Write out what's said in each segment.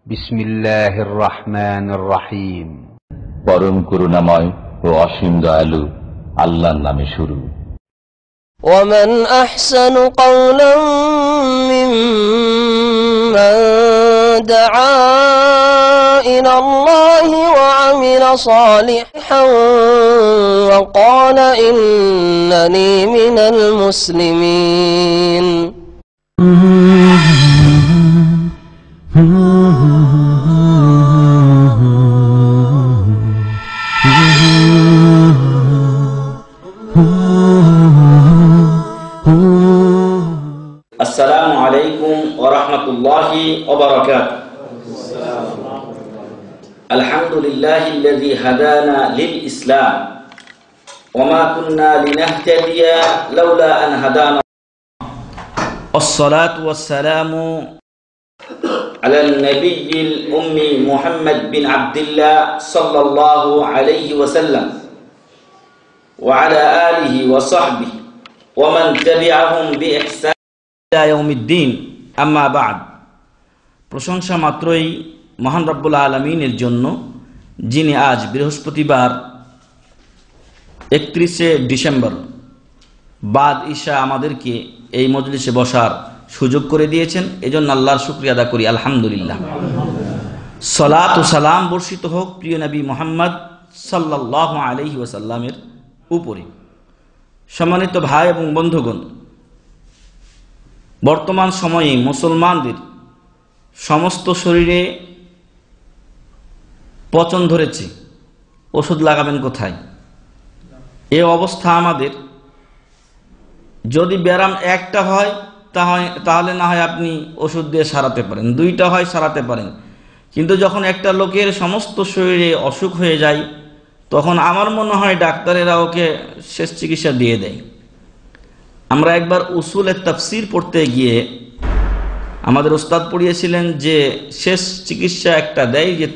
বিসমিল্লাহির রহমানির রহিম। পরম করুণাময় ও অসীম দয়ালু আল্লাহর নামে শুরু। ومن أحسن قولا ممن دعا إلى الله وعمل صالحا وقال إنني من المسلمين. আসসালামু আলাইকুম ওয়া রাহমাতুল্লাহি ওয়া বারাকাতুহু। আলহামদুলিল্লাহিল্লাযী হাদানা লিল ইসলাম ওয়া মা কুন্না লিনাহতাদিয়া লাউলা আন হাদানা। والصلاة والسلام على النبي الأمي محمد بن عبد الله صلى الله عليه وسلم وعلى آله وصحبه ومن تبعهم بإحسان إلى يوم الدين أما بعد. প্রশংসা মাত্রই মহান রব্বুল আলামিনের জন্য, যিনি আজ বৃহস্পতিবার 31শে ডিসেম্বর বাদ ঈশা আমাদেরকে এই মজলিসে বসার সুযোগ করে দিয়েছেন। এজন্য আল্লাহর শুকরিয়া আদা করি, আলহামদুলিল্লাহ। সালাত ও সালাম বর্ষিত হোক প্রিয় নবী মুহাম্মদ সাল্লাল্লাহু আলাইহি ওয়াসাল্লামের উপরে। সম্মানিত ভাই এবং বন্ধুগণ, বর্তমান সময়ে মুসলমানদের সমস্ত শরীরে পচন ধরেছে, ওষুধ লাগাবেন কোথায়? এ অবস্থা আমাদের। যদি ব্যারাম একটা হয় তাহলে না হয় আপনি ওষুধ দিয়ে সারাতে পারেন, দুইটা হয় সারাতে পারেন, কিন্তু যখন একটা লোকের সমস্ত শরীরে অসুখ হয়ে যায় তখন আমার মনে হয় ডাক্তারেরা ওকে শেষ চিকিৎসা দিয়ে দেয়। আমরা একবার উসুলের তাফসীর পড়তে গিয়ে আমাদের ওস্তাদ পড়িয়েছিলেন যে শেষ চিকিৎসা একটা দেয়, যে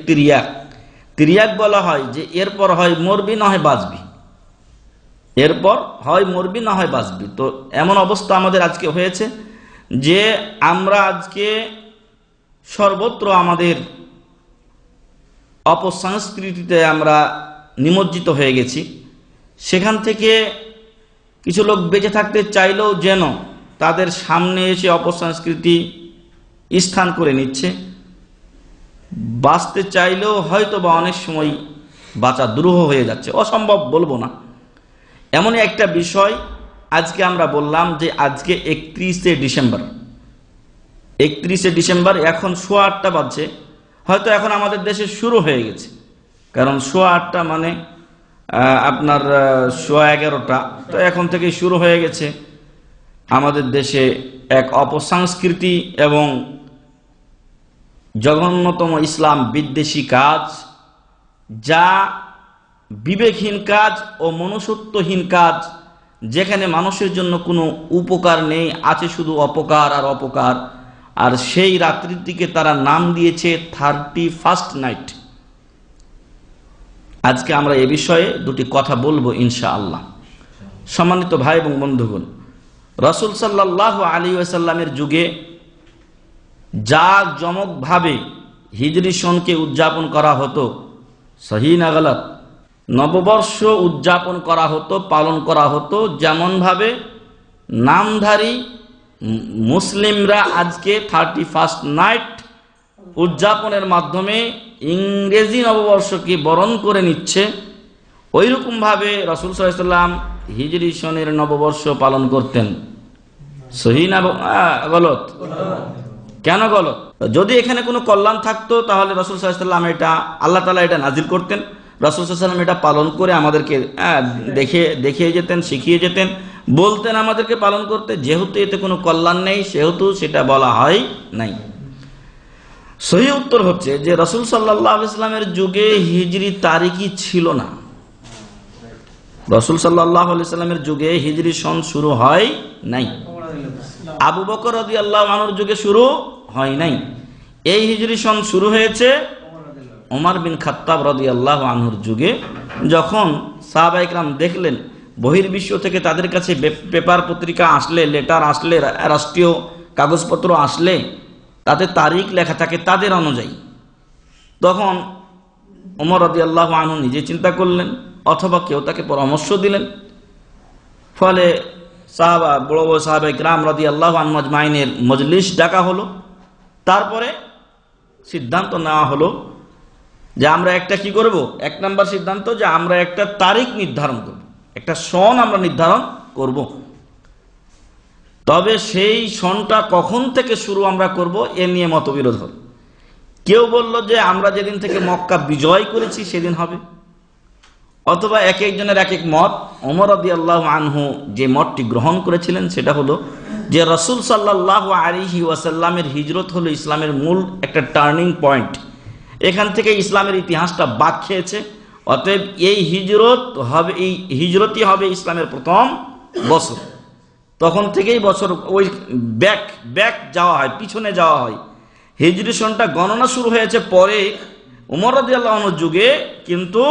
তিরিয়াক বলা হয় যে এরপর হয় মরবি না হয় বাঁচবি, এরপর হয় মরবি না হয় বাঁচবি। তো এমন অবস্থা আমাদের আজকে হয়েছে যে আমরা আজকে সর্বত্র আমাদের অপসংস্কৃতিতে আমরা নিমজ্জিত হয়ে গেছি। সেখান থেকে কিছু লোক বেঁচে থাকতে চাইলেও যেন তাদের সামনে এসে অপসংস্কৃতি স্থান করে নিচ্ছে, বাঁচতে চাইলেও হয়তো বা অনেক সময় বাঁচা দুরূহ হয়ে যাচ্ছে। অসম্ভব বলবো না, এমনই একটা বিষয় আজকে আমরা বললাম যে আজকে 31শে ডিসেম্বর, এখন 8:15 বাজছে। হয়তো এখন আমাদের দেশে শুরু হয়ে গেছে, কারণ 8:15 মানে আপনার 11:15, তো এখন থেকে শুরু হয়ে গেছে আমাদের দেশে এক অপসংস্কৃতি এবং জঘন্যতম ইসলাম বিদ্বেষী কাজ, যা বিবেকহীন কাজ ও মনুষ্যত্বহীন কাজ, যেখানে মানুষের জন্য কোনো উপকার নেই, আছে শুধু অপকার আর অপকার। আর সেই রাত্রিটিকে তারা নাম দিয়েছে 31st নাইট। আজকে আমরা এ বিষয়ে দুটি কথা বলবো ইনশাআল্লাহ। সম্মানিত ভাই এবং বন্ধুগণ, রাসূল সাল্লাল্লাহু আলাইহি ওয়াসাল্লামের যুগে জাঁকজমকভাবে হিজরি সনকে উদযাপন করা হতো, সহি না গলত? নববর্ষ উদযাপন করা হতো, পালন করা হতো, যেমন ভাবে নামধারী মুসলিমরা আজকে 31st নাইট উদযাপনের মাধ্যমে ইংরেজি নববর্ষকে বরণ করে নিচ্ছে, ওই রকম ভাবে রাসূল সাল্লাল্লাহু আলাইহি ওয়াসাল্লাম হিজরি সনের নববর্ষ পালন করতেন। সহি না গলত? কেন গলত? যদি এখানে কোনো কল্যাণ থাকতো তাহলে রাসূল সাল্লাল্লাহু আলাইহি ওয়াসাল্লাম এটা, আল্লাহ তাআলা এটা নাজিল করতেন, রাসূল সাল্লাল্লাহু আলাইহি ওয়াসাল্লাম এটা পালন করে আমাদেরকে দেখিয়ে যেতেন, শিখিয়ে যেতেন, বলতেন আমাদেরকে পালন করতে। যেহেতু এতে কোনো কল্যাণ নেই সেহেতু সেটা বলা হয় নাই। সহি উত্তর হচ্ছে যে রাসূল সাল্লাল্লাহু আলাইহি ওয়াসাল্লামের যুগে হিজরি তারিখই ছিল না। রাসূল সাল্লাল্লাহু আলাইহি ওয়াসাল্লামের যুগে হিজরি সন শুরু হয় নাই, আবু বকর রাদিয়াল্লাহু আনহুর যুগে শুরু হয় নাই। এই হিজরি সন শুরু হয়েছে ওমর বিন খাত্তাব রাদিয়াল্লাহু আনহুর যুগে, যখন সাহাবায়ে কেরাম দেখলেন বহির্বিশ্ব থেকে তাদের কাছে পেপার পত্রিকা আসলে, লেটার আসলে, রাষ্ট্রীয় কাগজপত্র আসলে তাতে তারিখ লেখা থাকে তাদের অনুযায়ী, তখন ওমর রাদিয়াল্লাহু আনহু নিজে চিন্তা করলেন অথবা কেউ তাকে পরামর্শ দিলেন, ফলে সাহাবা, বড় বড় সাহাবায়ে কিরাম রাদিয়াল্লাহু আনহুম আজমাইনের মজলিস ডাকা হলো। তারপরে সিদ্ধান্ত নেওয়া হলো যে আমরা একটা কি করব, এক নাম্বার সিদ্ধান্ত যে আমরা একটা তারিখ নির্ধারণ করব, একটা সন আমরা নির্ধারণ করব। তবে সেই সনটা কখন থেকে শুরু আমরা করব এ নিয়ে মতবিরোধ হল। কেউ বলল যে আমরা যেদিন থেকে মক্কা বিজয় করেছি সেদিন হবে, অথবা এক একজনের এক এক মত। ওমর রাদিয়াল্লাহু আনহু যে মতটি গ্রহণ করেছিলেন সেটা হলো যে রাসূল সাল্লাল্লাহু আলাইহি ওয়াসাল্লামের হিজরত হলো ইসলামের মূল একটা টার্নিং পয়েন্ট, এখান থেকে ইসলামের ইতিহাসটা বাঁক খেয়েছে। অতএব এই হিজরতই হবে ইসলামের প্রথম বছর। তখন থেকেই বছর ওই ব্যাক যাওয়া হয়, পিছনে যাওয়া হয়। হিজরি সনটা গণনা শুরু হয়েছে পরে ওমর রাদিয়াল্লাহু আনহুর যুগে, কিন্তু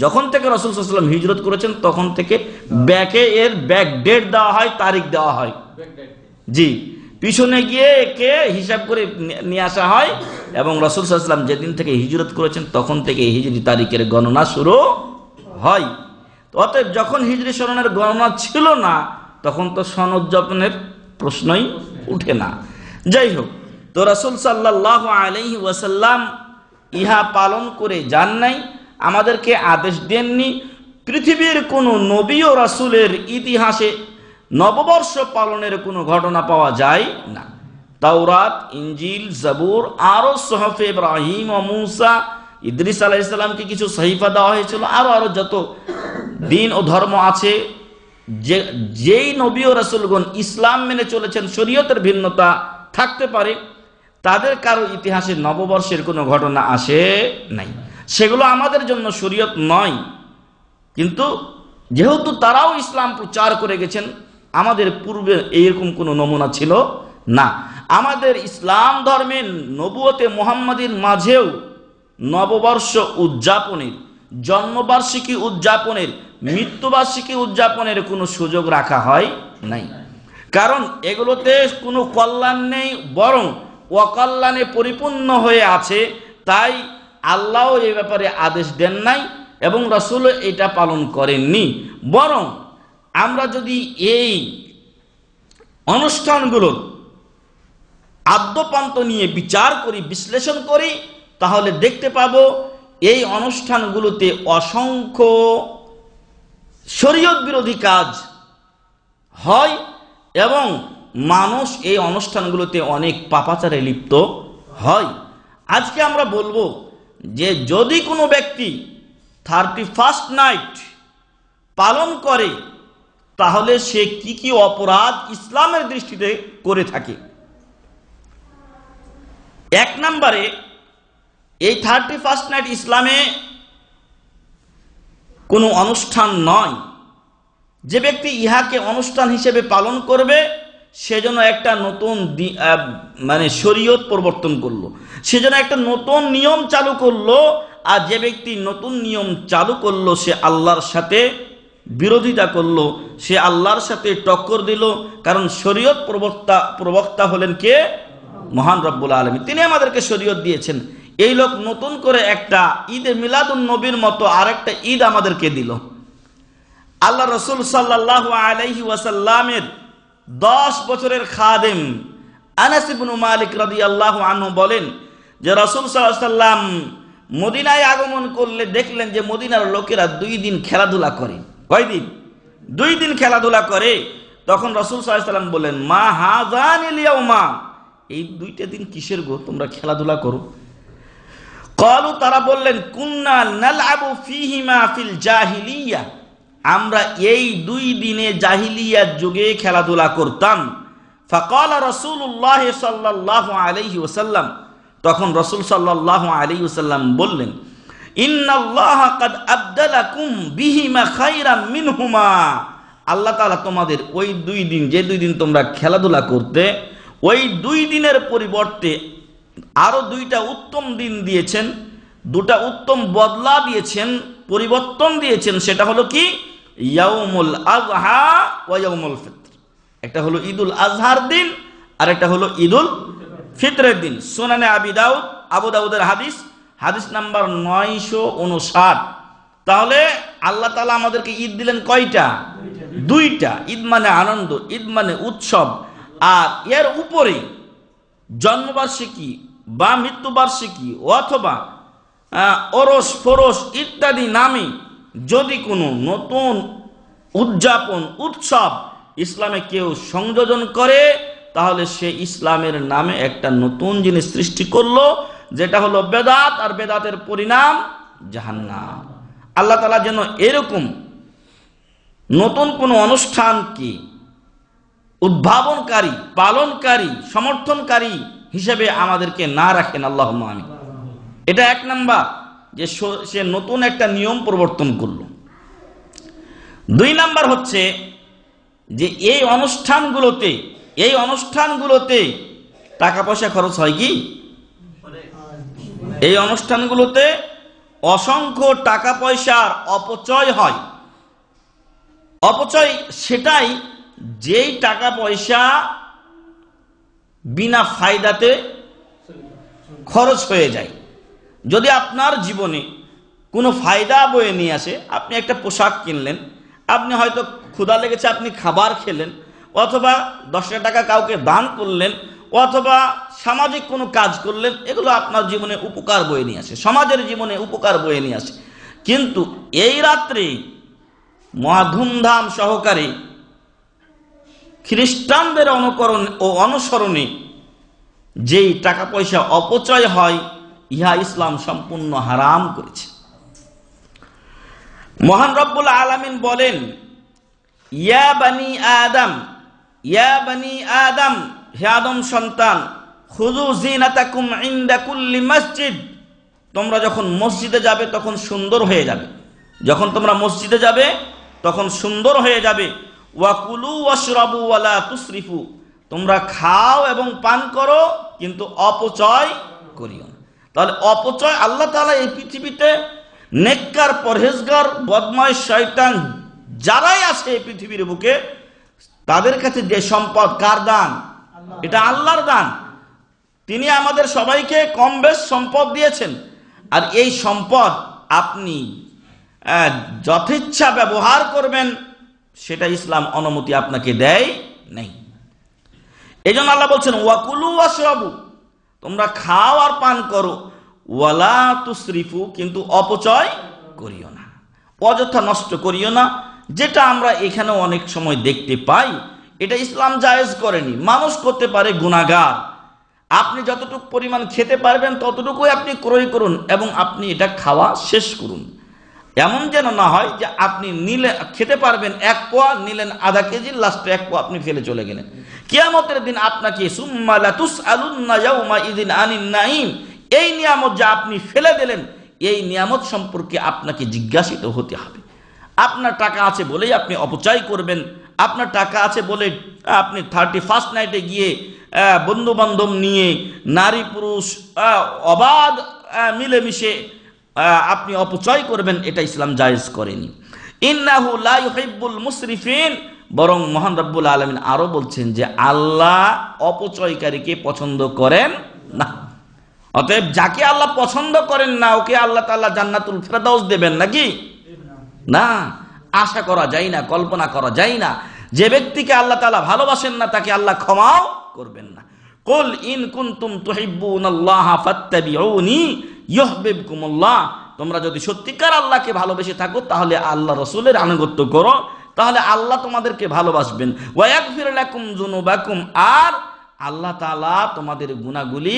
যখন থেকে রাসূল সাল্লাল্লাহু আলাইহি ওয়াসাল্লাম হিজরত করেছেন তখন থেকে এর ব্যাক ডেট দেওয়া হয়, তারিখ দেওয়া হয়। জি, পিছনে গিয়ে একে হিসাব করে নিয়ে আসা হয় এবং রাসূল সাল্লাল্লাহু আলাইহি ওয়াসাল্লাম যেদিন থেকে হিজরত করেছেন তখন থেকে হিজরি তারিখের গণনা শুরু হয়। অতএব যখন হিজরি সনের গণনা ছিল না তখন তো সন উদযাপনের প্রশ্নই উঠে না। যাই হোক, তো রাসূল সাল্লাল্লাহু আলাইহি ওয়াসাল্লাম ইহা পালন করে যান নাই, আমাদেরকে আদেশ দেননি। পৃথিবীর কোনো নবী ও রাসূলের ইতিহাসে নববর্ষ পালনের কোনো ঘটনা পাওয়া যায় না। তাওরাত, ইনজিল, জাবুর, আরো সুহফে ইব্রাহিম ও মূসা, ইদ্রিস আলাইহিস সালামকে কিছু সহিফা দেওয়া হয়েছিল, আরো যত দিন ও ধর্ম আছে, যেই নবী ও রাসূলগণ ইসলাম মেনে চলেছেন, শরীয়তের ভিন্নতা থাকতে পারে, তাদের কারো ইতিহাসে নববর্ষের কোনো ঘটনা আসে নাই। সেগুলো আমাদের জন্য শরীয়ত নয়, কিন্তু যেহেতু তারাও ইসলাম প্রচার করে গেছেন, আমাদের পূর্বে এইরকম কোনো নমুনা ছিল না। আমাদের ইসলাম ধর্মের নবুয়তে মুহাম্মাদীর মাঝেও নববর্ষ উদযাপনের, জন্মবার্ষিকী উদযাপনের, মৃত্যুবার্ষিকী উদযাপনের কোনো সুযোগ রাখা হয় নাই। কারণ এগুলোতে কোনো কল্যাণ নেই, বরং অকল্যাণে পরিপূর্ণ হয়ে আছে। তাই আল্লাহ এই ব্যাপারে আদেশ দেন নাই এবং রাসূল এটা পালন করেননি। বরং আমরা যদি এই অনুষ্ঠানগুলোর আদ্যপান্ত নিয়ে বিচার করি, বিশ্লেষণ করি, তাহলে দেখতে পাবো এই অনুষ্ঠানগুলোতে অসংখ্য শরীয়ত বিরোধী কাজ হয় এবং মানুষ এই অনুষ্ঠানগুলোতে অনেক পাপাচারে লিপ্ত হয়। আজকে আমরা বলবো যে যদি কোনো ব্যক্তি 31st নাইট পালন করে তাহলে সে কি কি অপরাধ ইসলামের দৃষ্টিতে করে থাকে। এক নম্বরে, এই 31st নাইট ইসলামে কোনো অনুষ্ঠান নয়। যে ব্যক্তি ইহাকে অনুষ্ঠান হিসেবে পালন করবে সেজন্য একটা নতুন শরীয়ত প্রবর্তন করলো, সেজন্য একটা নতুন নিয়ম চালু করলো। আর যে ব্যক্তি নতুন নিয়ম চালু করলো সে আল্লাহর সাথে বিরোধিতা করলো, সে আল্লাহর সাথে টক্কর দিল। কারণ শরীয়ত প্রবক্তা হলেন কে? মহান রব্বুল আলামিন। তিনি আমাদেরকে শরীয়ত দিয়েছেন। এই লোক নতুন করে একটা ঈদে মিলাদুন নবীর মতো আরেকটা ঈদ আমাদেরকে দিল। আল্লাহ রাসূল সাল্লাল্লাহু আলাইহি ওয়াসাল্লামের 10 বছরের খাদেম আনাস ইবনে মালিক রাদিয়াল্লাহু আনহু বলেন যে রাসূল সাল্লাল্লাহু আলাইহি ওয়াসাল্লাম মদিনায় আগমন করলে দেখলেন যে মদিনার লোকেরা 2 দিন খেলাধুলা করে। কয়দিন? 2 দিন খেলাধুলা করে। তখন রাসূল সাল্লাল্লাহু আলাইহি ওয়াসাল্লাম বলেন, মা হাযানিল ইয়াউমা, এই 2টা দিন কিসের গো তোমরা খেলাধুলা করো? ক্বালু, তারা বললেন, কুন্না নালআবু ফীহিমা ফিল জাহিলিয়া, আমরা এই 2 দিনে জাহিলিয়ার যুগে খেলাধুলা করতাম। ফাকালা রাসূলুল্লাহ সাল্লাল্লাহু আলাইহি ওয়াসাল্লাম, তখন রাসূল সাল্লাল্লাহু আলাইহি ওয়াসাল্লাম বললেন, ইন্নাল্লাহা কাদ আবদালাকুম বিহিমা খায়রাম মিনহুমা, আল্লাহ তাআলা তোমাদের ওই 2 দিন, যে 2 দিন তোমরা খেলাধুলা করতে, ওই 2 দিনের পরিবর্তে আরো 2টা উত্তম দিন দিয়েছেন, 2টা উত্তম বদলা দিয়েছেন, পরিবর্তন দিয়েছেন। সেটা হলো কি? ইয়াউমুল আযহা ওয়া ইয়াউমুল ফিতর। একটা হলো ঈদুল আজহার দিন আর একটা হলো ঈদুল ফিতরের দিন। সুনানে আবু দাউদের হাদিস, হাদিস নাম্বার 959। তাহলে আল্লাহ তাআলা আমাদেরকে ঈদ দিলেন কয়টা? দুইটা। ঈদ মানে আনন্দ, ঈদ মানে উৎসব। আর এর উপরে জন্মবার্ষিকী বা মৃত্যুবার্ষিকী অথবা ওরস ফরস ইত্যাদি নামে যদি কোনো নতুন উদযাপন উৎসব ইসলামে কেউ সংযোজন করে, তাহলে সে ইসলামের নামে একটা নতুন জিনিস সৃষ্টি করলো, যেটা হলো বেদাত, আর বেদাতের পরিণাম জাহান্নাম। আল্লাহ তাআলা যেন এরকম নতুন কোনো অনুষ্ঠানকে উদ্ভাবনকারী, পালনকারী, সমর্থনকারী হিসেবে আমাদেরকে না রাখেন, আল্লাহুম্মা আমিন। এটা এক নাম্বার, যে সে নতুন একটা নিয়ম প্রবর্তন করলো। দুই নাম্বার হচ্ছে যে এই অনুষ্ঠানগুলোতে টাকা পয়সা খরচ হয় কি? এই অনুষ্ঠানগুলোতে অসংখ্য টাকা পয়সার অপচয় হয়। অপচয় সেটাই যেই টাকা পয়সা বিনা ফায়দাতে খরচ হয়ে যায়। যদি আপনার জীবনে কোনো ফায়দা বয়ে নিয়ে আসে, আপনি একটা পোশাক কিনলেন, আপনি হয়তো ক্ষুধা লেগেছে, আপনি খাবার খেলেন, অথবা 10 টাকা কাউকে দান করলেন, অথবা সামাজিক কোনো কাজ করলেন, এগুলো আপনার জীবনে উপকার বয়ে নিয়ে আসে, সমাজের জীবনে উপকার বয়ে নিয়ে আসে। কিন্তু এই রাত্রে মহা ধুমধাম সহকারে খ্রিস্টানদের অনুকরণ ও অনুসরণে যেই টাকা পয়সা অপচয় হয়, ইহা ইসলাম সম্পূর্ণ হারাম করেছে। মহান রব্বুল আলামিন বলেন, ইয়া বানি আদম, হে আদম সন্তান, খুযু যিনাতাকুম ইনদা কুল্লি মসজিদ, তোমরা যখন মসজিদে যাবে তখন সুন্দর হয়ে যাবে। যখন তোমরা মসজিদে যাবে তখন সুন্দর হয়ে যাবে। ওয়া কুলু ওয়াশরাবু ওয়ালা তুসরিফু, তোমরা খাও এবং পান করো, কিন্তু অপচয় করিও না। তাহলে অপচয়, আল্লাহ তাআলা এই পৃথিবীতে নেককার, পরহেজগার, বদমাশ, শয়তান যারাই আছে এই পৃথিবীর বুকে, তাদের কাছে যে সম্পদ, কার দান? এটা আল্লাহর দান। তিনি আমাদের সবাইকে কম বেশ সম্পদ দিয়েছেন, আর এই সম্পদ আপনি যথেচ্ছা ব্যবহার করবেন, সেটা ইসলাম অনুমতি আপনাকে দেয় নাই। এই জন্য আল্লাহ বলছেন, ওয়াকুলু ওয়াশরাবু, তোমরা খাও আর পান করো, ওয়ালা তুসরিফু, কিন্তু অপচয় করিও না, অযথা নষ্ট করিও না। যেটা আমরা এখানেও অনেক সময় দেখতে পাই, এটা ইসলাম জায়েজ করেনি। মানুষ করতে পারে গুনাহগার, আপনি যতটুকু পরিমাণ খেতে পারবেন ততটুকুই আপনি ক্রয় করুন এবং আপনি এটা খাওয়া শেষ করুন। এমন যেন না হয় যে আপনি নিলে খেতে পারবেন 1 পোয়া, নিলেন আধা কেজি, লাস্টে 1 পোয়া আপনি ফেলে চলে গেলেন। কিয়ামতের দিন আপনাকে সুম্মা লা তুসআলুন্না ইয়াউমা ইযিন আনিন নাঈম, এই নিয়ামত যা আপনি ফেলে দিলেন, এই নিয়ামত সম্পর্কে আপনাকে জিজ্ঞাসিত হতে হবে। আপনার টাকা আছে বলেই আপনি অপচয় করবেন, আপনার টাকা আছে বলে আপনি 31st নাইটে গিয়ে বন্ধু বান্ধব নিয়ে নারী পুরুষ অবাধ মিলেমিশে আপনি অপচয় করবেন, এটা ইসলাম জায়েজ করেনি। ইন্নাহু লা ইউহিব্বুল মুসরিফিন, বরং মহান রব্বুল আলামিন আরো বলছেন যে আল্লাহ অপচয়কারীকে পছন্দ করেন না। অতএব যাকে আল্লাহ পছন্দ করেন না, ওকে আল্লাহ তাআলা জান্নাতুল ফেরদাউস দেবেন নাকি? না, আশা করা যায় না, কল্পনা করা যায় না। যে ব্যক্তিকে আল্লাহ তাআলা ভালোবাসেন না, তাকে আল্লাহ ক্ষমাও করবেন না। কুল ইন কুনতুম তুহিব্বুনাল্লাহা ফাত্তাবিউনি ইউহিব্বুকুমুল্লাহ, তোমরা যদি সত্যিকার আল্লাহকে ভালোবেসে থাকো, তাহলে আল্লাহ রাসূলের আনুগত্য করো, তাহলে আল্লাহ তোমাদেরকে ভালোবাসবেন। ওয়া ইয়াগফির লাকুম যুনুবাকুম, আর আল্লাহ তাআলা তোমাদের গুনাহগুলি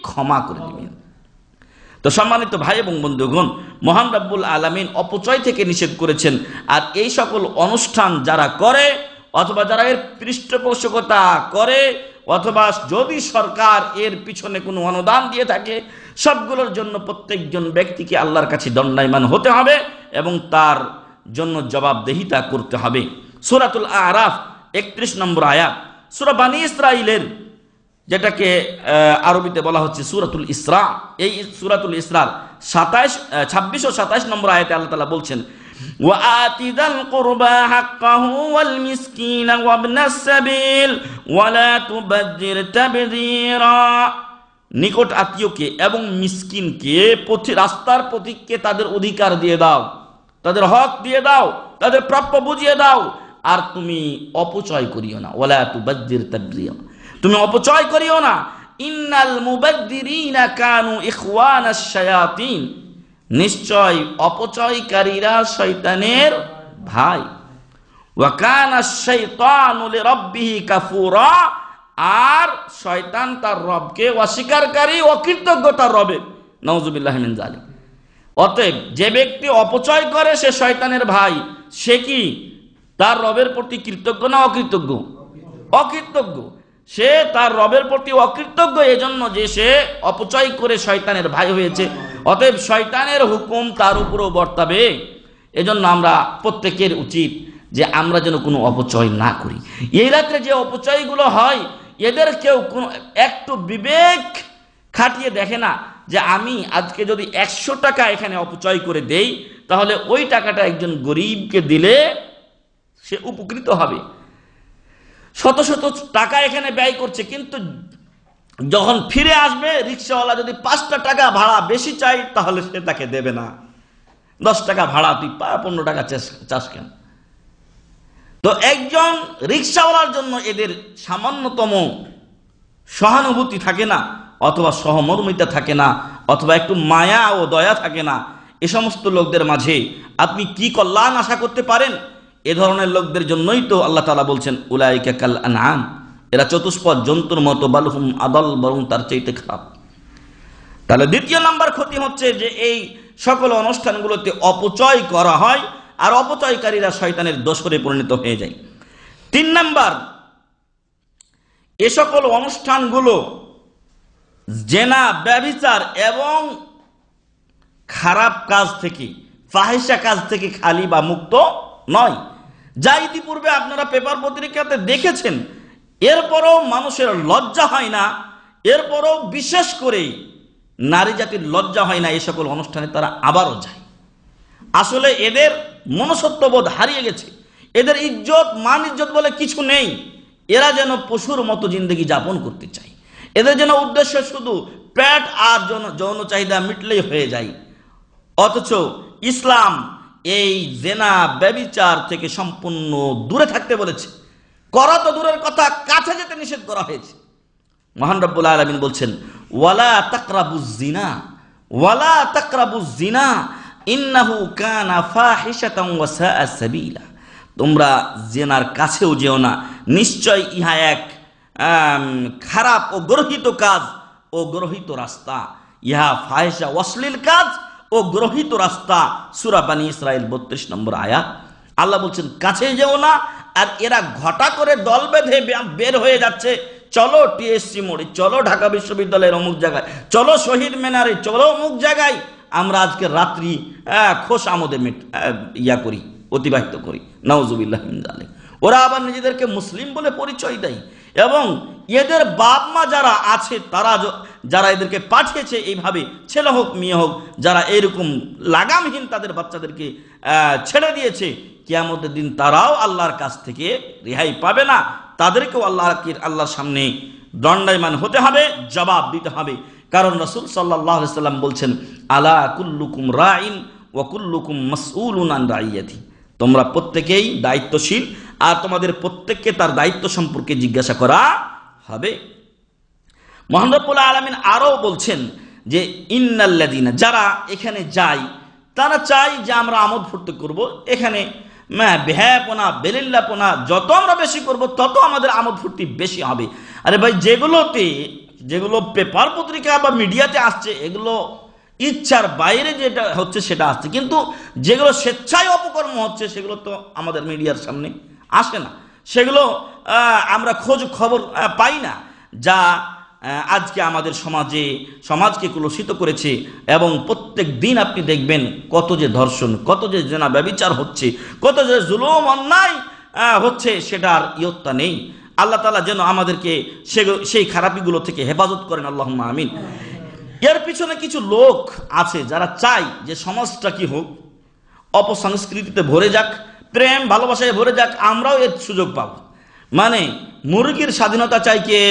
ক্ষমা করে দিবেন। তো সম্মানিত ভাই এবং বন্ধুগণ, মহান রব্বুল আলামিন অপচয় থেকে নিষেধ করেছেন। আর এই সকল অনুষ্ঠান যারা করে, অথবা যারা এর পৃষ্ঠপোষকতা করে, অথবা যদি সরকার এর পিছনে কোনো অনুদান দিয়ে থাকে, সবগুলোর জন্য প্রত্যেকজন ব্যক্তিকে আল্লাহর কাছে দণ্ডায়মান হতে হবে এবং তার জন্য জবাবদেহিতা করতে হবে। সূরাতুল আরাফ 31 নম্বর আয়াত, সূরা বানী ইসরাঈলের, যেটাকে আরবিতে বলা হচ্ছে সূরাতুল ইসরা, এই সূরাতুল ইসরার 26 ও 27 নম্বর আয়াতে আল্লাহ তাআলা বলছেন, ওয়া আতিযাল কুরবা হাক্কাহু ওয়াল মিসকিনা ওয়া ইবনাস সাবিল ওয়া লা তুবাজ্জির তাবযীরা, নিকট আত্মীয়কে এবং মিসকিনকে রাস্তার পথিককে তাদের অধিকার দিয়ে দাও, তাদের হক দিয়ে দাও, তাদের প্রাপ্য বুঝিয়ে দাও। আর তুমি অপচয় করিও না, ওয়ালা তুবাজ্জির তাবযীরা, তুমি অপচয় করিও না। ইন্নাল মুবাজ্জিরিনা কানু ইখওয়ানাশ শায়াতিন, নিশ্চয় অপচয়কারীরা শয়তানের ভাই। ওয়া কানা আশ-শাইতানু লিরাব্বিহি কাফুরা, আর শয়তান তার রবকে অস্বীকারী, অকৃতজ্ঞ তার রবে। নাউযুবিল্লাহি মিন যালিক। অতএব যে ব্যক্তি অপচয় করে সে শয়তানের ভাই। সে কি তার রবের প্রতি কৃতজ্ঞ না অকৃতজ্ঞ? অকৃতজ্ঞ। সে তার রবের প্রতি অকৃতজ্ঞ এজন্য যে সে অপচয় করে শয়তানের ভাই হয়েছে। অতএব শয়তানের হুকুম তার উপরও বর্তাবে। এজন্য আমরা প্রত্যেকের উচিত যে আমরা যেন কোনো অপচয় না করি। এই রাত্রে যে অপচয়গুলো হয়, এদের কেউ কোনো একটু বিবেক খাটিয়ে দেখে না যে আমি আজকে যদি 100 টাকা এখানে অপচয় করে দেই, তাহলে ওই টাকাটা একজন গরিবকে দিলে সে উপকৃত হবে। শত শত টাকা এখানে ব্যয় করছে, কিন্তু যখন ফিরে আসবে রিক্সাওয়ালা যদি 5টা টাকা ভাড়া বেশি চাই, তাহলে সে তাকে দেবে না। 10 টাকা ভাড়া তুই 15 টাকা চাস কেন? তো একজন রিক্সাওয়ালার জন্য এদের সামান্যতম সহানুভূতি থাকে না, অথবা সহমর্মিতা থাকে না, অথবা একটু মায়া ও দয়া থাকে না। এ সমস্ত লোকদের মাঝে আপনি কি কল্যাণ আশা করতে পারেন? এ ধরনের লোকদের জন্যই তো আল্লাহ তাআলা বলছেন উলাইকা কাল আনআম, এরা চতুষ্পদ জন্তুর মতো, বালহুম আদাল, বরং তার চাইতে খারাপ। তাহলে দ্বিতীয় নাম্বার ক্ষতি হচ্ছে যে এই সকল অনুষ্ঠানগুলোতে অপচয় করা হয়, আর অপচয়কারীরা শয়তানের দোসরে পরিণত হয়ে যায়। 3 নাম্বার, এ সকল অনুষ্ঠানগুলো জেনা, ব্যভিচার এবং খারাপ কাজ থেকে, ফাহিশা কাজ থেকে খালি বা মুক্ত নয়। যা ইতিপূর্বে আপনারা পেপার পত্রিকাতে দেখেছেন, এরপরও মানুষের লজ্জা হয় না, এরপরও বিশেষ করে নারী জাতির লজ্জা হয় না এই সকল অনুষ্ঠানে তারা আবারও যায়। আসলে এদের মনুষ্যত্ববোধ হারিয়ে গেছে, এদের ইজ্জত মান ইজ্জত বলে কিছু নেই। এরা যেন পশুর মতো জিন্দগি যাপন করতে চায়, এদের যেন উদ্দেশ্য শুধু পেট আর যৌন চাহিদা মিটলেই হয়ে যায়। অথচ ইসলাম এই জেনা ব্যভিচার থেকে সম্পূর্ণ দূরে থাকতে বলেছে। করা তো দূরের কথা, কাছে যেতে নিষেধ করা হয়েছে। মহান রব্বুল আলামিন বলছেন ওয়ালা তাকরাবুজ জিনা, ওয়ালা তাকরাবুজ জিনা ইন্নাহু কানা ফাহিশাতান ওয়া সাআ সাবিলা, তোমরা জিনার কাছেও যেও না, নিশ্চয় ইহা এক খারাপ ও গ্রহিত কাজ ও গ্রহিত রাস্তা। ইহা ফাহিশা, অশ্লীল কাজ ও গ্রহিত রাস্তা। সূরা বনী ইসরাইল 32 নম্বর আয়াত। আল্লাহ বলছেন কাছে যেও না। আর এরা ঘটা করে দল বেঁধে বের হয়ে যাচ্ছে, চলো টিএসসি মোড়ে, চলো ঢাকা বিশ্ববিদ্যালয়ের অমুক জায়গায়, চলো শহীদ মিনারে, চলো অমুক জায়গায়, আমরা আজকে রাত্রি খোশ আমোদে করি, অতিবাহিত করি। নাউযুবিল্লাহি মিন যালিক। ওরা আবার নিজেদেরকে মুসলিম বলে পরিচয় দেয়, এবং এদের বাপ মা যারা আছে, তারা যারা এদেরকে পাঠিয়েছে এইভাবে, ছেলে হোক মেয়ে হোক, যারা এরকম লাগামহীন তাদের বাচ্চাদেরকে ছেড়ে দিয়েছে, কিয়ামতের দিন তারাও আল্লাহর কাছ থেকে রেহাই পাবে না। তাদেরকেও আল্লাহর সামনে দণ্ডায়মান হতে হবে, জবাব দিতে হবে। কারণ রাসূল সাল্লাল্লাহু আলাইহি সাল্লাম বলছেন আলা কুল্লুকুম রাইন ওয়া কুল্লুকুম মাসউলুন আন রাইয়াতি, তোমরা প্রত্যেকেই দায়িত্বশীল, আর তোমাদের প্রত্যেককে তার দায়িত্ব সম্পর্কে জিজ্ঞাসা করা হবে। মহান রব্বুল আলামিন আরো বলছেন যে ইন্নাল্লাযিনা, যারা এখানে যায় তারা চায় যে আমরা আমোদ ফুর্তি করব, এখানে বেহায়াপনা বেলিল্লাপনা যত আমরা বেশি করব তত আমাদের আমোদ ফুর্তি বেশি হবে। আরে ভাই, যেগুলো পেপার পত্রিকা বা মিডিয়াতে আসছে, এগুলো ইচ্ছার বাইরে যেটা হচ্ছে সেটা আসছে, কিন্তু যেগুলো স্বেচ্ছায় অপকর্ম হচ্ছে সেগুলো তো আমাদের মিডিয়ার সামনে আসে না, সেগুলো আমরা খোঁজ খবর পাই না, যা আজকে আমাদের সমাজকে কলুষিত করেছে। এবং প্রত্যেক দিন আপনি দেখবেন কত যে ধর্ষণ, কত যে জেনা ব্যভিচার হচ্ছে, কত যে জুলুম অন্যায় হচ্ছে, সেটার ইয়ত্তা নেই। আল্লাহ তাআলা যেন আমাদেরকে সেই খারাপিগুলো থেকে হেফাজত করেন, আল্লাহুম্মা আমিন। এর পিছনে কিছু লোক আছে যারা চায় যে সমাজটা কি হোক, অপসংস্কৃতিতে ভরে যাক, প্রেম ভালোবাসায় ভরে যাক, আমরাও এর সুযোগ পাব। মানে মুরগির স্বাধীনতা চাই কে?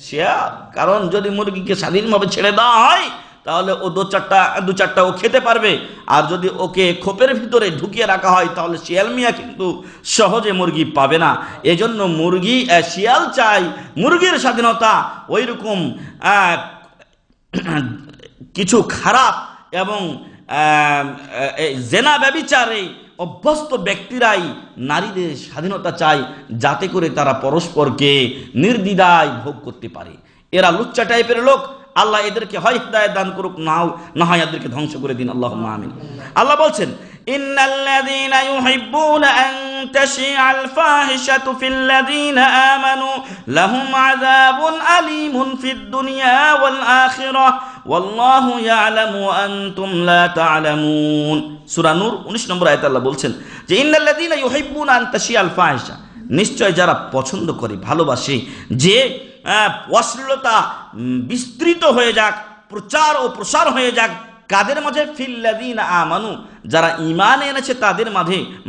শিয়াল। কারণ যদি মুরগিকে স্বাধীনভাবে ছেড়ে দেওয়া হয় তাহলে ও দু চারটা ও খেতে পারবে, আর যদি ওকে খোপের ভিতরে ঢুকিয়ে রাখা হয় তাহলে শিয়াল মিয়া কিন্তু সহজে মুরগি পাবে না। এজন্য শিয়াল চাই মুরগির স্বাধীনতা। ওই রকম কিছু খারাপ এবং জেনা ব্যভিচারে অভ্যস্ত ব্যক্তিরাই নারীদের স্বাধীনতা চায়, যাতে করে তারা পরস্পরকে নির্দ্বিধায় ভোগ করতে পারে। এরা লুচ্চা টাইপের লোক। আল্লাহ এদেরকে হয় হিদায়াত দান করুক, না হয় এদেরকে ধ্বংস করে দিন। আল্লাহুম্মা আমিন। আল্লাহ বলছেন, ইন্নাল্লাযীনা ইউহিব্বুনা আন তাশিআল ফাহিশাতু ফিল্লাযীনা আমানু লাহুম আযাবুন আলীমুন ফিদ দুনিয়া ওয়াল আখিরাহ ওয়াল্লাহু ইয়ালামু ওয়া আনতুম লা তা'লামুন। সূরা নূর 19 নম্বর আয়াতে আল্লাহ বলছেন যে ইন্নাল্লাযীনা ইউহিব্বুনা আন তাশিআল ফাহিশা, নিশ্চয় যারা পছন্দ করে, ভালোবাসে যে অশ্লীলতা বিস্তৃত হয়ে যাক, প্রচার ও প্রসার হয়ে যাক। কাদের মাঝে? ফিল্লাযীনা আমানু, যারা ঈমান এনেছে তাদের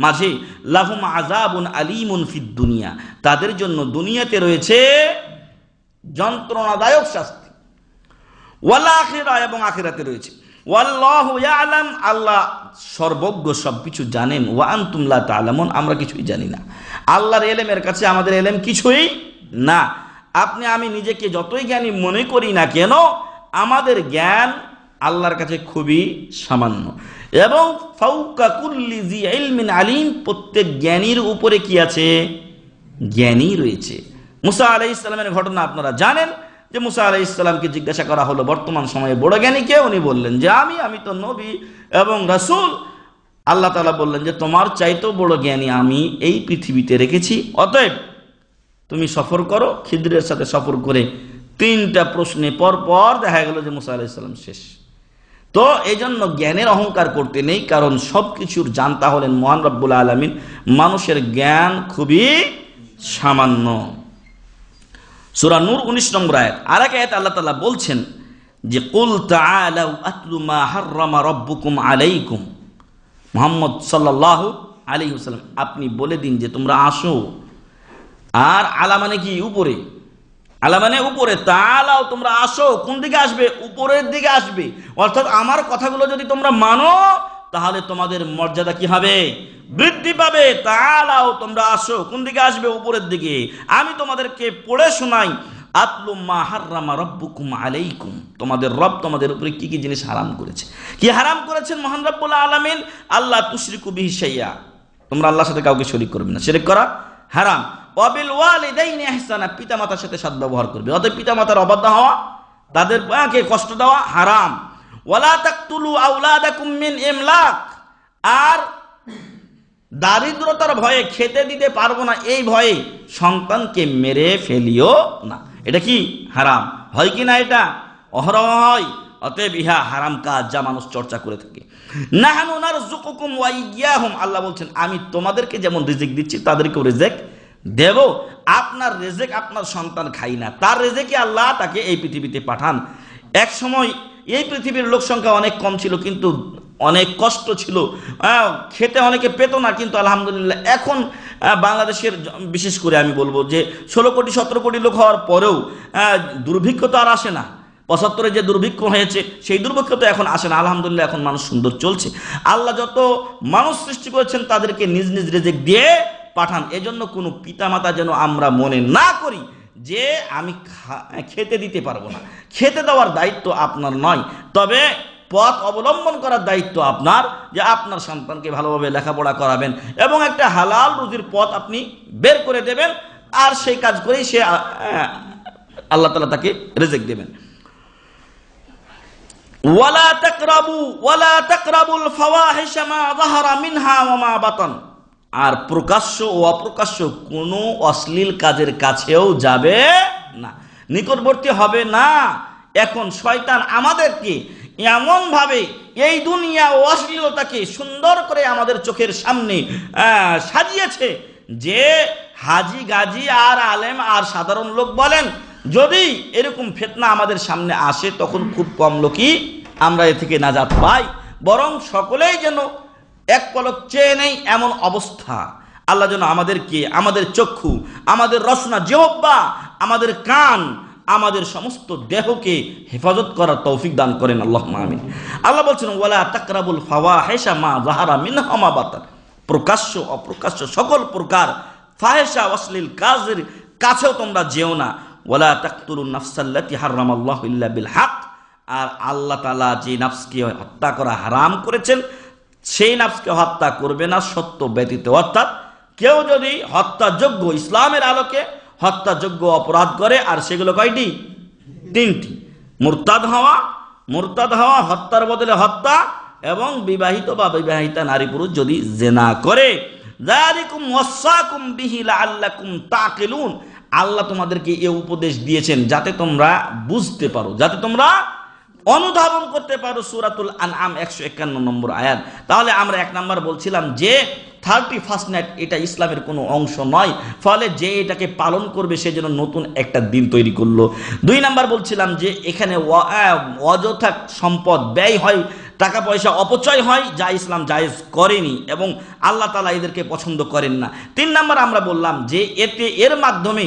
মাঝে লাহুম আযাবুন আলীমুন ফিদ দুনিয়া, তাদের জন্য দুনিয়াতে রয়েছে যন্ত্রণাদায়ক শাস্তি, ওয়াল আখিরা, এবং আখিরাতে রয়েছে। ওয়াল্লাহু ইয়ালাম, আল্লাহ সর্বজ্ঞ, সবকিছু জানেন। ওয়া আনতুম লা তা'লামুন, আমরা কিছুই জানি না। আল্লাহর ইলমের কাছে আমাদের ইলম কিছুই না। আপনি আমি নিজেকে যতই জ্ঞানী মনে করি না কেন, আমাদের জ্ঞান আল্লাহর কাছে খুবই সামান্য। এবং ফাওকা কুল্লি জি ইলমিন আলিম, প্রত্যেক জ্ঞানীর উপরে কি আছে? জ্ঞানী রয়েছে। মুসা আলাইহিস সালামের ঘটনা আপনারা জানেন যে মুসা আলাইহিস সালামকে জিজ্ঞাসা করা হলো বর্তমান সময়ে বড় জ্ঞানী কে? উনি বললেন যে আমি তো নবী এবং রাসূল। আল্লাহ তাআলা বললেন যে তোমার চাইতেও বড় জ্ঞানী আমি এই পৃথিবীতে রেখেছি, অতএব তুমি সফর করো। খিদরের সাথে সফর করে 3টা প্রশ্নে পর দেখা গেল যে মুসা আলাইহিস সালাম শেষ। তো এই জন্য জ্ঞানের অহংকার করতে নেই, কারণ সবকিছুর জানতা হলেন মহান রব্বুল আলামিন। মানুষের জ্ঞান খুবই সামান্য। সূরা নূর 19 নম্বর আয়াত। আরেক আয়াত আল্লাহ তাআলা বলছেন যে কুল তাআলাউ আতলু মা হাররামা রাব্বুকুম আলাইকুম। মুহাম্মদ সাল্লাল্লাহু আলাইহি ওয়াসাল্লাম, আপনি বলে দিন যে তোমরা আসো। আর আলা মানে কি? উপরে। আলা মানে উপরে। তাআলাও, তোমরা আসো। কোন দিকে আসবে? উপরের দিকে আসবে। অর্থাৎ আমার কথাগুলো যদি তোমরা মানো তাহলে তোমাদের মর্যাদা কি হবে? বৃদ্ধি পাবে। তাআলাও, তোমরা আসো। কোন দিকে আসবে? উপরের দিকে। আমি তোমাদেরকে পড়ে শোনাই। আতলু মা হাররামা রাব্বুকুম আলাইকুম, তোমাদের রব তোমাদের উপরে কি কি জিনিস হারাম করেছে। কি হারাম করেছেন মহান রব্বুল আলামিন? আল্লাহ তুশরিকু বিহি শাইয়া, তোমরা আল্লাহর সাথে কাউকে শরীক করবে না, শিরক করা হারাম। ওয়াবিল ওয়ালিদাইনি ইহসানা, পিতামাতার সাথে সদ্ব্যবহার করবে। অতএব পিতামাতার অবাধ্য হওয়া, তাদেরকে কষ্ট দেওয়া হারাম। ওয়ালা তাকতুলু আওলাদাকুম মিন ইমলাক, আর দারিদ্রতার ভয়ে, খেতে দিতে পারবো না এই ভয়ে সন্তানকে মেরে ফেলিও না। এটা কি? হারাম। হয় কি না? এটা অহরহ হয়। অতএব ইহা হারাম কাজ যা মানুষ চর্চা করে থাকে। নাহনু নারযুকুকুম ওয়া ইয়্যাহুম, আল্লাহ বলছেন আমি তোমাদেরকে যেমন রিজিক দিচ্ছি তাদেরকেও রিজিক দেব। আপনার রিজিক আপনার সন্তান খাই না, তার রিজিকে আল্লাহ তাকে এই পৃথিবীতে পাঠান। এক সময় এই পৃথিবীর লোক সংখ্যা অনেক কম ছিল, কিন্তু অনেক কষ্ট ছিল, খেতে অনেকে পেত না। কিন্তু আলহামদুলিল্লাহ এখন বাংলাদেশের বিশেষ করে আমি বলবো যে 16 কোটি 17 কোটি লোক হওয়ার পরেও দুর্ভিক্ষ তো আর আসে না। 75-এ যে দুর্ভিক্ষ হয়েছে সেই দুর্ভিক্ষ তো এখন আসে না। আলহামদুলিল্লাহ এখন মানুষ সুন্দর চলছে। আল্লাহ যত মানুষ সৃষ্টি করেছেন তাদেরকে নিজ নিজ রিজিক দিয়ে পাঠান। এজন্য কোনো পিতামাতা যেন আমরা মনে না করি যে আমি খেতে দিতে পারবো না। খেতে দেওয়ার দায়িত্ব আপনার নয়, তবে পথ অবলম্বন করার দায়িত্ব আপনার, যে আপনার সন্তানকে ভালোভাবে লেখাপড়া করাবেন এবং একটা হালাল রুজির পথ আপনি বের করে দেবেন। আর সেই কাজ করেই সে আল্লাহ তাআলা তাকে রিজিক দেবেন। ওয়ালা তাকরাবুল ফাওয়াহিশা মা যাহারা মিনহা ওয়া মা বাতান, আর প্রকাশ্য ও অপ্রকাশ্য কোনো অশ্লীল কাজের কাছেও যাবে না, নিকটবর্তী হবে না। এখন শয়তান আমাদেরকে এমন ভাবে এই দুনিয়া ও অশ্লীলতাকে সুন্দর করে আমাদের চোখের সামনে সাজিয়েছে যে হাজি গাজী আর আলেম আর সাধারণ লোক বলেন, যদি এরকম ফিতনা আমাদের সামনে আসে তখন খুব কম লোকই আমরা এ থেকে নাজাত পাই, বরং সকলেই যেন এক পলক চেয়ে নেই এমন অবস্থা। আল্লাহ যেন আমাদেরকে, আমাদের চক্ষু, আমাদের রসনা, জিহ্বা, আমাদের কান, আমাদের সমস্ত দেহকে হেফাজত করার তৌফিক দান করেন, আল্লাহুম্মা আমিন। আল্লাহ বলছেন ওয়ালা তাকরাবুল ফাওয়াহিশা মা যাহারা মিনহা ওয়া মা বাতান, প্রকাশ্য অপ্রকাশ্য সকল প্রকার ফাহিশা অশ্লীল কাজের কাছেও তোমরা যেও না। ওয়ালা তাকতুলুন নাফসাল্লাতী হারামাল্লাহু ইল্লা বিল হক, আর আল্লাহ তাআলা যে নফসকে হত্যা করা হারাম করেছেন সেই নফসকে হত্যা করবে না সত্য ব্যতীত। অর্থাৎ কেউ যদি হত্যাযোগ্য, ইসলামের আলোকে হত্যাযোগ্য অপরাধ করে, আর সেগুলো কয়টি? 3টি। মুরতাদ হওয়া, হত্যার বদলে হত্যা, এবং বিবাহিত বা বিবাহিতা নারী পুরুষ যদি জিনা করে। যালিকুম ওয়াসাকুম বিহি লাআল্লাকুম তাকিলুন, আল্লাহ তোমাদেরকে এই উপদেশ দিয়েছেন যাতে তোমরা বুঝতে পারো, যাতে তোমরা অনুধাবন করতে পারো। সূরাতুল আনআম 151 নম্বর আয়াত। তাহলে আমরা 1 নাম্বার বলছিলাম যে 31st নাইট এটা ইসলামের কোনো অংশ নয়, ফলে যে এটাকে পালন করবে সে যেন নতুন একটা দিন তৈরি করলো। 2 নাম্বার বলছিলাম যে এখানে অযথা সম্পদ ব্যয় হয়, টাকা পয়সা অপচয় হয়, যা ইসলাম জায়েজ করেনি এবং আল্লাহ তাআলা এদেরকে পছন্দ করেন না। 3 নাম্বার আমরা বললাম যে এর মাধ্যমে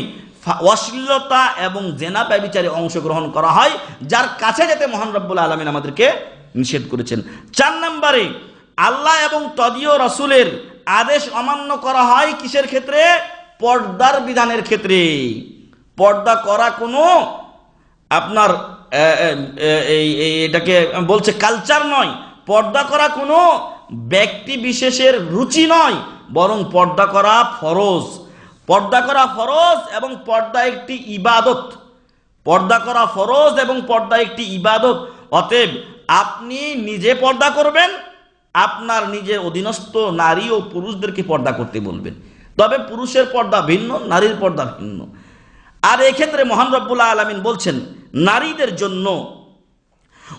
অশ্লীলতা এবং জেনা ব্যভিচারে অংশগ্রহণ করা হয়, যার কাছে যেতে মহান রব্বুল আলামিন আমাদেরকে নিষেধ করেছেন। 4 নম্বরে আল্লাহ এবং তদীয় রাসূলের আদেশ অমান্য করা হয় কিসের ক্ষেত্রে? পর্দার বিধানের ক্ষেত্রে। পর্দা করা কোনো আপনার এটাকে বলছে কালচার নয়, পর্দা করা কোনো ব্যক্তি বিশেষের রুচি নয়, বরং পর্দা করা ফরজ। পর্দা করা ফরজ এবং পর্দা একটি ইবাদত। পর্দা করা ফরজ এবং পর্দা একটি ইবাদত। অতএব আপনি নিজে পর্দা করবেন, আপনার নিজের অধীনস্থ নারী ও পুরুষদেরকে পর্দা করতে বলবেন। তবে পুরুষের পর্দা ভিন্ন, নারীর পর্দা ভিন্ন। আর এক্ষেত্রে মহান রব্বুল আলামিন বলছেন নারীদের জন্য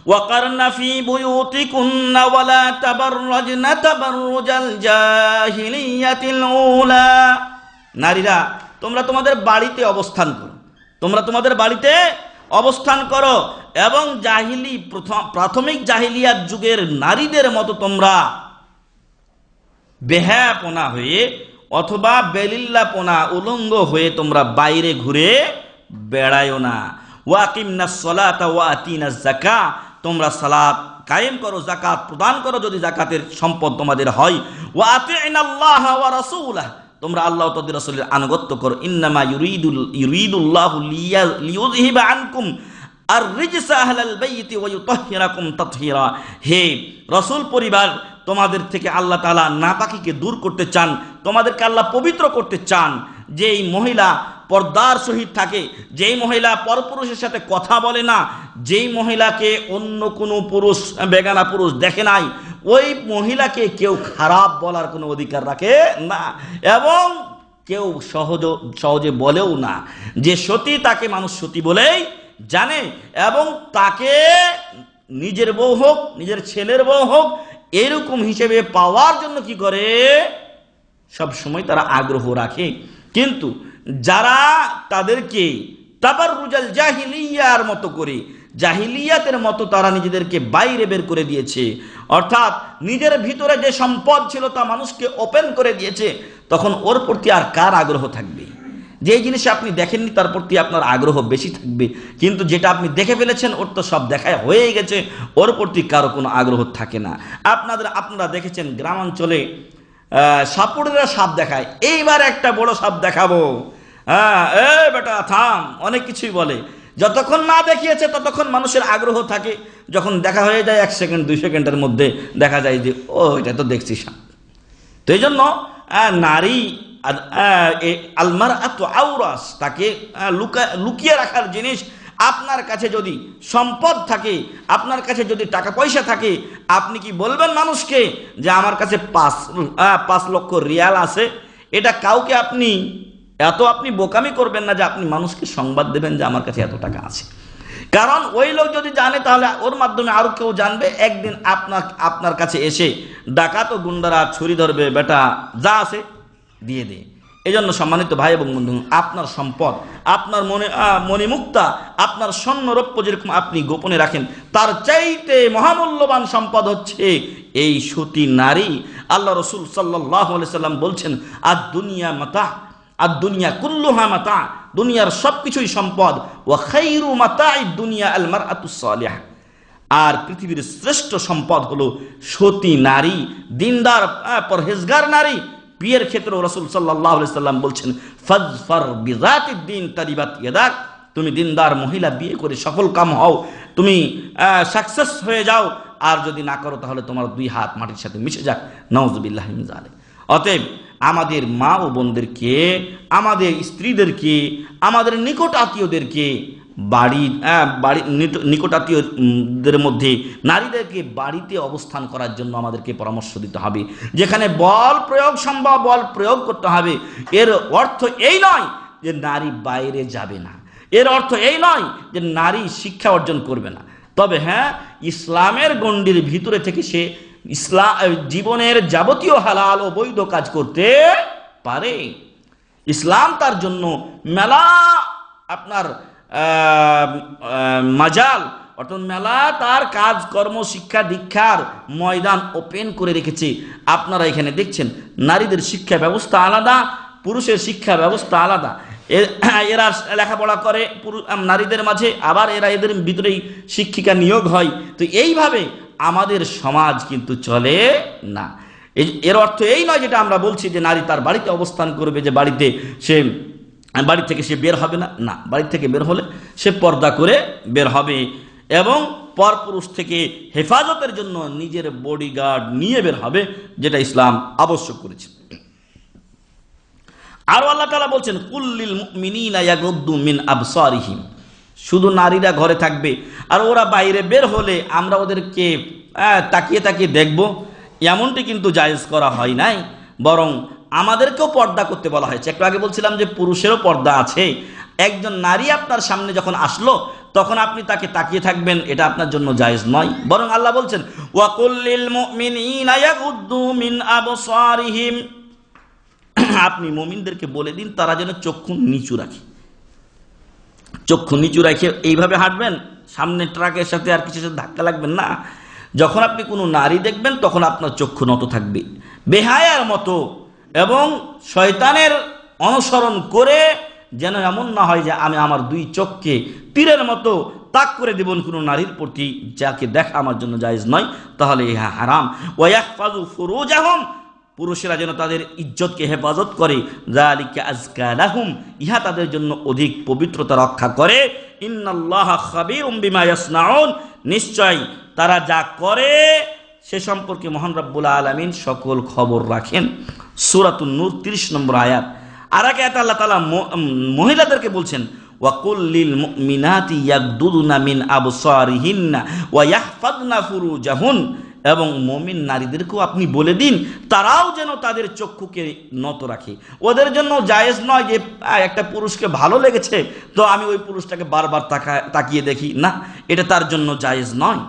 ওয়াকারনা ফি বুয়ুতিকুন্না ওয়ালা তাবাররাজনা তাবাররুজাল জাহিলিয়াতিল উলা, নারীরা তোমরা তোমাদের বাড়িতে অবস্থান করো, তোমরা তোমাদের বাড়িতে অবস্থান করো এবং প্রাথমিক জাহিলিয়াত যুগের নারীদের মতো তোমরা বেহায়াপনা হয়ে অথবা বেলিল্লাপনা উলঙ্গ হয়ে তোমরা বাইরে ঘুরে বেড়ায়ও না। ওয়াকিমনাস সালাতা ওয়া আতিনাজ যাকাত, তোমরা সালাত কায়েম করো, যাকাত প্রদান করো যদি যাকাতের সম্পদ তোমাদের হয়। ওয়া আতিনাল্লাহ ওয়া রাসূলাহ, তোমরা আল্লাহ ও তার রাসূলের আনুগত্য করো। ইন্নামা ইউরিদুল্লাহু লিইউযহিবা আনকুম আর রিজসা আহলাল বাইতি ওয়া ইউতাহহিরাকুম তাতহীরা, হে রাসূল পরিবার, তোমাদের থেকে আল্লাহ তাআলা নাপাকিকে দূর করতে চান, তোমাদেরকে আল্লাহ পবিত্র করতে চান। যেই মহিলা পর্দার সহিত থাকে, যেই মহিলা পরপুরুষের সাথে কথা বলে না, যেই মহিলাকে অন্য কোনো পুরুষ বেগানা পুরুষ দেখে নাই, ওই মহিলাকে কেউ খারাপ বলার কোনো অধিকার রাখে না এবং কেউ সহজে বলেও না। যে সতী তাকে মানুষ সতী বলেই জানে এবং তাকে নিজের বউ হোক, নিজের ছেলের বউ হোক, এরকম হিসেবে পাওয়ার জন্য কি করে? সব সময় তারা আগ্রহ রাখে। কিন্তু যারা তাদেরকে তাবাররুজাল জাহিলিয়ার মতো করে, জাহিলিয়াতের মতো তারা নিজেদেরকে বাইরে বের করে দিয়েছে, অর্থাৎ নিজের ভিতরে যে সম্পদ ছিল তা মানুষকে ওপেন করে দিয়েছে, তখন ওর প্রতি আর কার আগ্রহ থাকবে? যে জিনিস আপনি দেখেননি তার প্রতি আপনার আগ্রহ বেশি থাকবে, কিন্তু যেটা আপনি দেখে ফেলেছেন ওর তো সব দেখায় হয়ে গেছে, ওর প্রতি কারো কোনো আগ্রহ থাকে না। আপনারা দেখেছেন গ্রামাঞ্চলে সাপুড়েরা সাপ দেখায়, এইবার একটা বড় সাপ দেখাবো, হ্যাঁ এ বেটা থাম, অনেক কিছুই বলে। যতক্ষণ না দেখিয়েছে ততক্ষণ মানুষের আগ্রহ থাকে, যখন দেখা হয়ে যায় 1 সেকেন্ড 2 সেকেন্ডের মধ্যে দেখা যায় যে ও এটা তো দেখছি সাপ। তো এই জন্য নারী আলমারআতু আওরাস, তাকে লুকিয়ে রাখার জিনিস। আপনার কাছে যদি সম্পদ থাকে, আপনার কাছে যদি টাকা পয়সা থাকে, আপনি কি বলবেন মানুষকে যে আমার কাছে 5 লক্ষ রিয়াল আছে? এটা কাউকে আপনি বোকামি করবেন না যে আপনি মানুষকে সংবাদ দেবেন যে আমার কাছে এত টাকা আছে। কারণ ওই লোক যদি জানে তাহলে ওর মাধ্যমে আরো কেউ জানবে। একদিন আপনার কাছে এসে ডাকাত ও গুন্ডারা ছুরি ধরবে, বেটা যা আছে দিয়ে দে। এই জন্য সম্মানিত ভাই এবং বন্ধু, আপনার সম্পদ, আপনার মণিমুক্তা, আপনার স্বর্ণ রৌপ্য যেরকম আপনি গোপনে রাখেন, তার চাইতে মহামূল্যবান সম্পদ হচ্ছে এই সতী নারী। আল্লাহ রাসূল সাল্লাল্লাহু আলাইহি সাল্লাম বলছেন, আদ দুনিয়া মাতা, আদ দুনিয়া কুল্লুহা মাতা, দুনিয়ার সবকিছুই সম্পদ, ওয়া খায়রু মাতাঈদ দুনিয়া আল মারআতুস সালিহা, আর পৃথিবীর শ্রেষ্ঠ সম্পদ হলো সতী নারী, দিনদার পরহেজগার নারী। বিয়ের ক্ষেত্রে রাসূল সাল্লাল্লাহু আলাইহি সাল্লাম বলছেন, ফাজফার বিযাতিদ দ্বীন তারিবাত ইয়াদাক, তুমি দিনদার মহিলা বিয়ে করে সফল কাম হও, তুমি সাকসেস হয়ে যাও, আর যদি না করো তাহলে তোমার দুই হাত মাটির সাথে মিশে যাক। নাউযুবিল্লাহি মিন যালিক। অতএব আমাদের মা ও বোনদেরকে, আমাদের স্ত্রীদেরকে, আমাদের নিকট আত্মীয়দেরকে, নিকট আত্মীয়দের মধ্যে নারীদেরকে বাড়িতে অবস্থান করার জন্য আমাদেরকে পরামর্শ দিতে হবে। যেখানে বল প্রয়োগ সম্ভব বল প্রয়োগ করতে হবে। এর অর্থ এই নয় যে নারী বাইরে যাবে না, এর অর্থ এই নয় যে নারী শিক্ষা অর্জন করবে না। তবে হ্যাঁ, ইসলামের গণ্ডির ভিতরে থেকে সে জীবনের যাবতীয় হালাল ও বৈধ কাজ করতে পারে। ইসলাম তার জন্য মেলা আপনার মাজাল, অর্থাৎ মেলা তার কাজ কর্ম শিক্ষা দীক্ষার ময়দান ওপেন করে রেখেছে। আপনারা এখানে দেখছেন নারীদের শিক্ষা ব্যবস্থা আলাদা, পুরুষের শিক্ষা ব্যবস্থা আলাদা। এরা লেখাপড়া করে নারীদের মাঝে, আবার এদের ভিতরেই শিক্ষিকা নিয়োগ হয়। তো এইভাবে আমাদের সমাজ কিন্তু চলে না। এর অর্থ এই নয় যেটা আমরা বলছি যে নারী তার বাড়িতে অবস্থান করবে, যে বাড়ি থেকে সে বের হবে না। না, বাড়ি থেকে বের হলে সে পর্দা করে বের হবে এবং পরপুরুষ থেকে হেফাজতের জন্য নিজের বডিগার্ড নিয়ে বের হবে, যেটা ইসলাম আবশ্যক করেছে। আর আল্লাহ তাআলা বলছেন, কুল্লিল মুমিনিনা ইয়াগুদ্দু মিন আবসারিহিম, শুধু নারীরা ঘরে থাকবে আর ওরা বাইরে বের হলে আমরা ওদেরকে তাকিয়ে তাকিয়ে দেখব, এমনটি কিন্তু জায়েজ করা হয় নাই, বরং আমাদেরকেও পর্দা করতে বলা হয়েছে। একটু আগে বলছিলাম যে পুরুষেরও পর্দা আছে। একজন নারী আপনার সামনে যখন আসলো তখন আপনি তাকে তাকিয়ে থাকবেন, এটা আপনার জন্য জায়েজ নয়। বরং আল্লাহ বলছেন, ওয়া কুল্লিল মুমিনিনা ইয়াগুদ্দু মিন আবসারিহিম, আপনি মুমিনদেরকে বলে দিন তারা যেন চক্ষু নিচু রাখে। চক্ষু নিচু রাখে এইভাবে হাঁটবেন, সামনে ট্রাকের সাথে আর কিছুর সাথে ধাক্কা লাগবেন না। যখন আপনি কোনো নারী দেখবেন তখন আপনার চক্ষু নত থাকবে বেহায়ার মতো, এবং শয়তানের অনুসরণ করে যেন এমন না হয় যে আমি আমার দুই চোখকে তীরের মতো তাক করে দেবেন কোনো নারীর প্রতি, যাকে দেখা আমার জন্য জায়েজ নয়, তাহলে ইহা হারাম। ওয়ায়াহফাযু ফুরুজাহুম, পুরুষেরা যেন তাদের ইজ্জতকে হেফাজত করে, যালিকা আযকা লাহুম, ইহা তাদের জন্য অধিক পবিত্রতা রক্ষা করে। ইন্নাল্লাহা খাবীরুম বিমা ইয়াসনাউন, নিশ্চয় তারা যা করে সে সম্পর্কে মহান রব্বুল আলামিন সকল খবর রাখেন। সূরাতুন নূর 30 নম্বর আয়াত। আর এক আয়াতে আল্লাহ তাআলা মহিলাদেরকে বলছেন, ওয়া কুল্লিল মুমিনাতি ইয়াগদুদনা মিন আবসারিহিন্না ওয়া ইয়াহফাযনা ফুরুজাহুন, এবং মুমিন নারীদেরকেও আপনি বলে দিন তারাও যেন তাদের চক্ষুকে নত রাখে। ওদের জন্য জায়েজ নয় যে একটা পুরুষকে ভালো লেগেছে তো আমি ওই পুরুষটাকে বারবার তাকিয়ে দেখি, না, এটা তার জন্য জায়েজ নয়।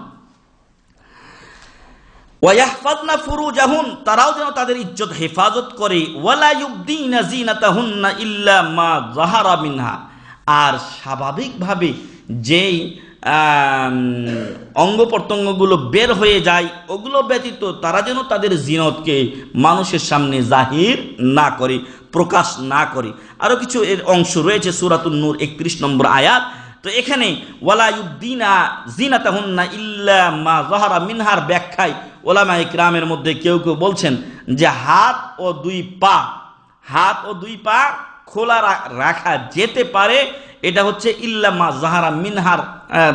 ওয়ায়াহফাযনা ফুরুজাহুন, তারাও যেন তাদের ইজ্জত হেফাজত করে। ওয়ালা ইউবদিনা যিনাতাহুন্না ইল্লা মা যাহারা মিনহা, আর স্বাভাবিকভাবে যেই অঙ্গ প্রত্যঙ্গগুলো বের হয়ে যায় ওগুলো ব্যতীত তারা যেন তাদের জিনতকে মানুষের সামনে জাহির না করে, প্রকাশ না করে। আরও কিছু এর অংশ রয়েছে সূরাতুন নূর 31 নম্বর আয়াত। তো এখানে ওয়ালা ইউবদিনা যিনাতাহুন্না ইল্লা মা যাহারা মিনহার ব্যাখ্যায় ওলামায়ে কিরামের মধ্যে কেউ কেউ বলছেন যে হাত ও দুই পা খোলা রাখা যেতে পারে, এটা হচ্ছে ইল্লা মা যাহারা মিনহার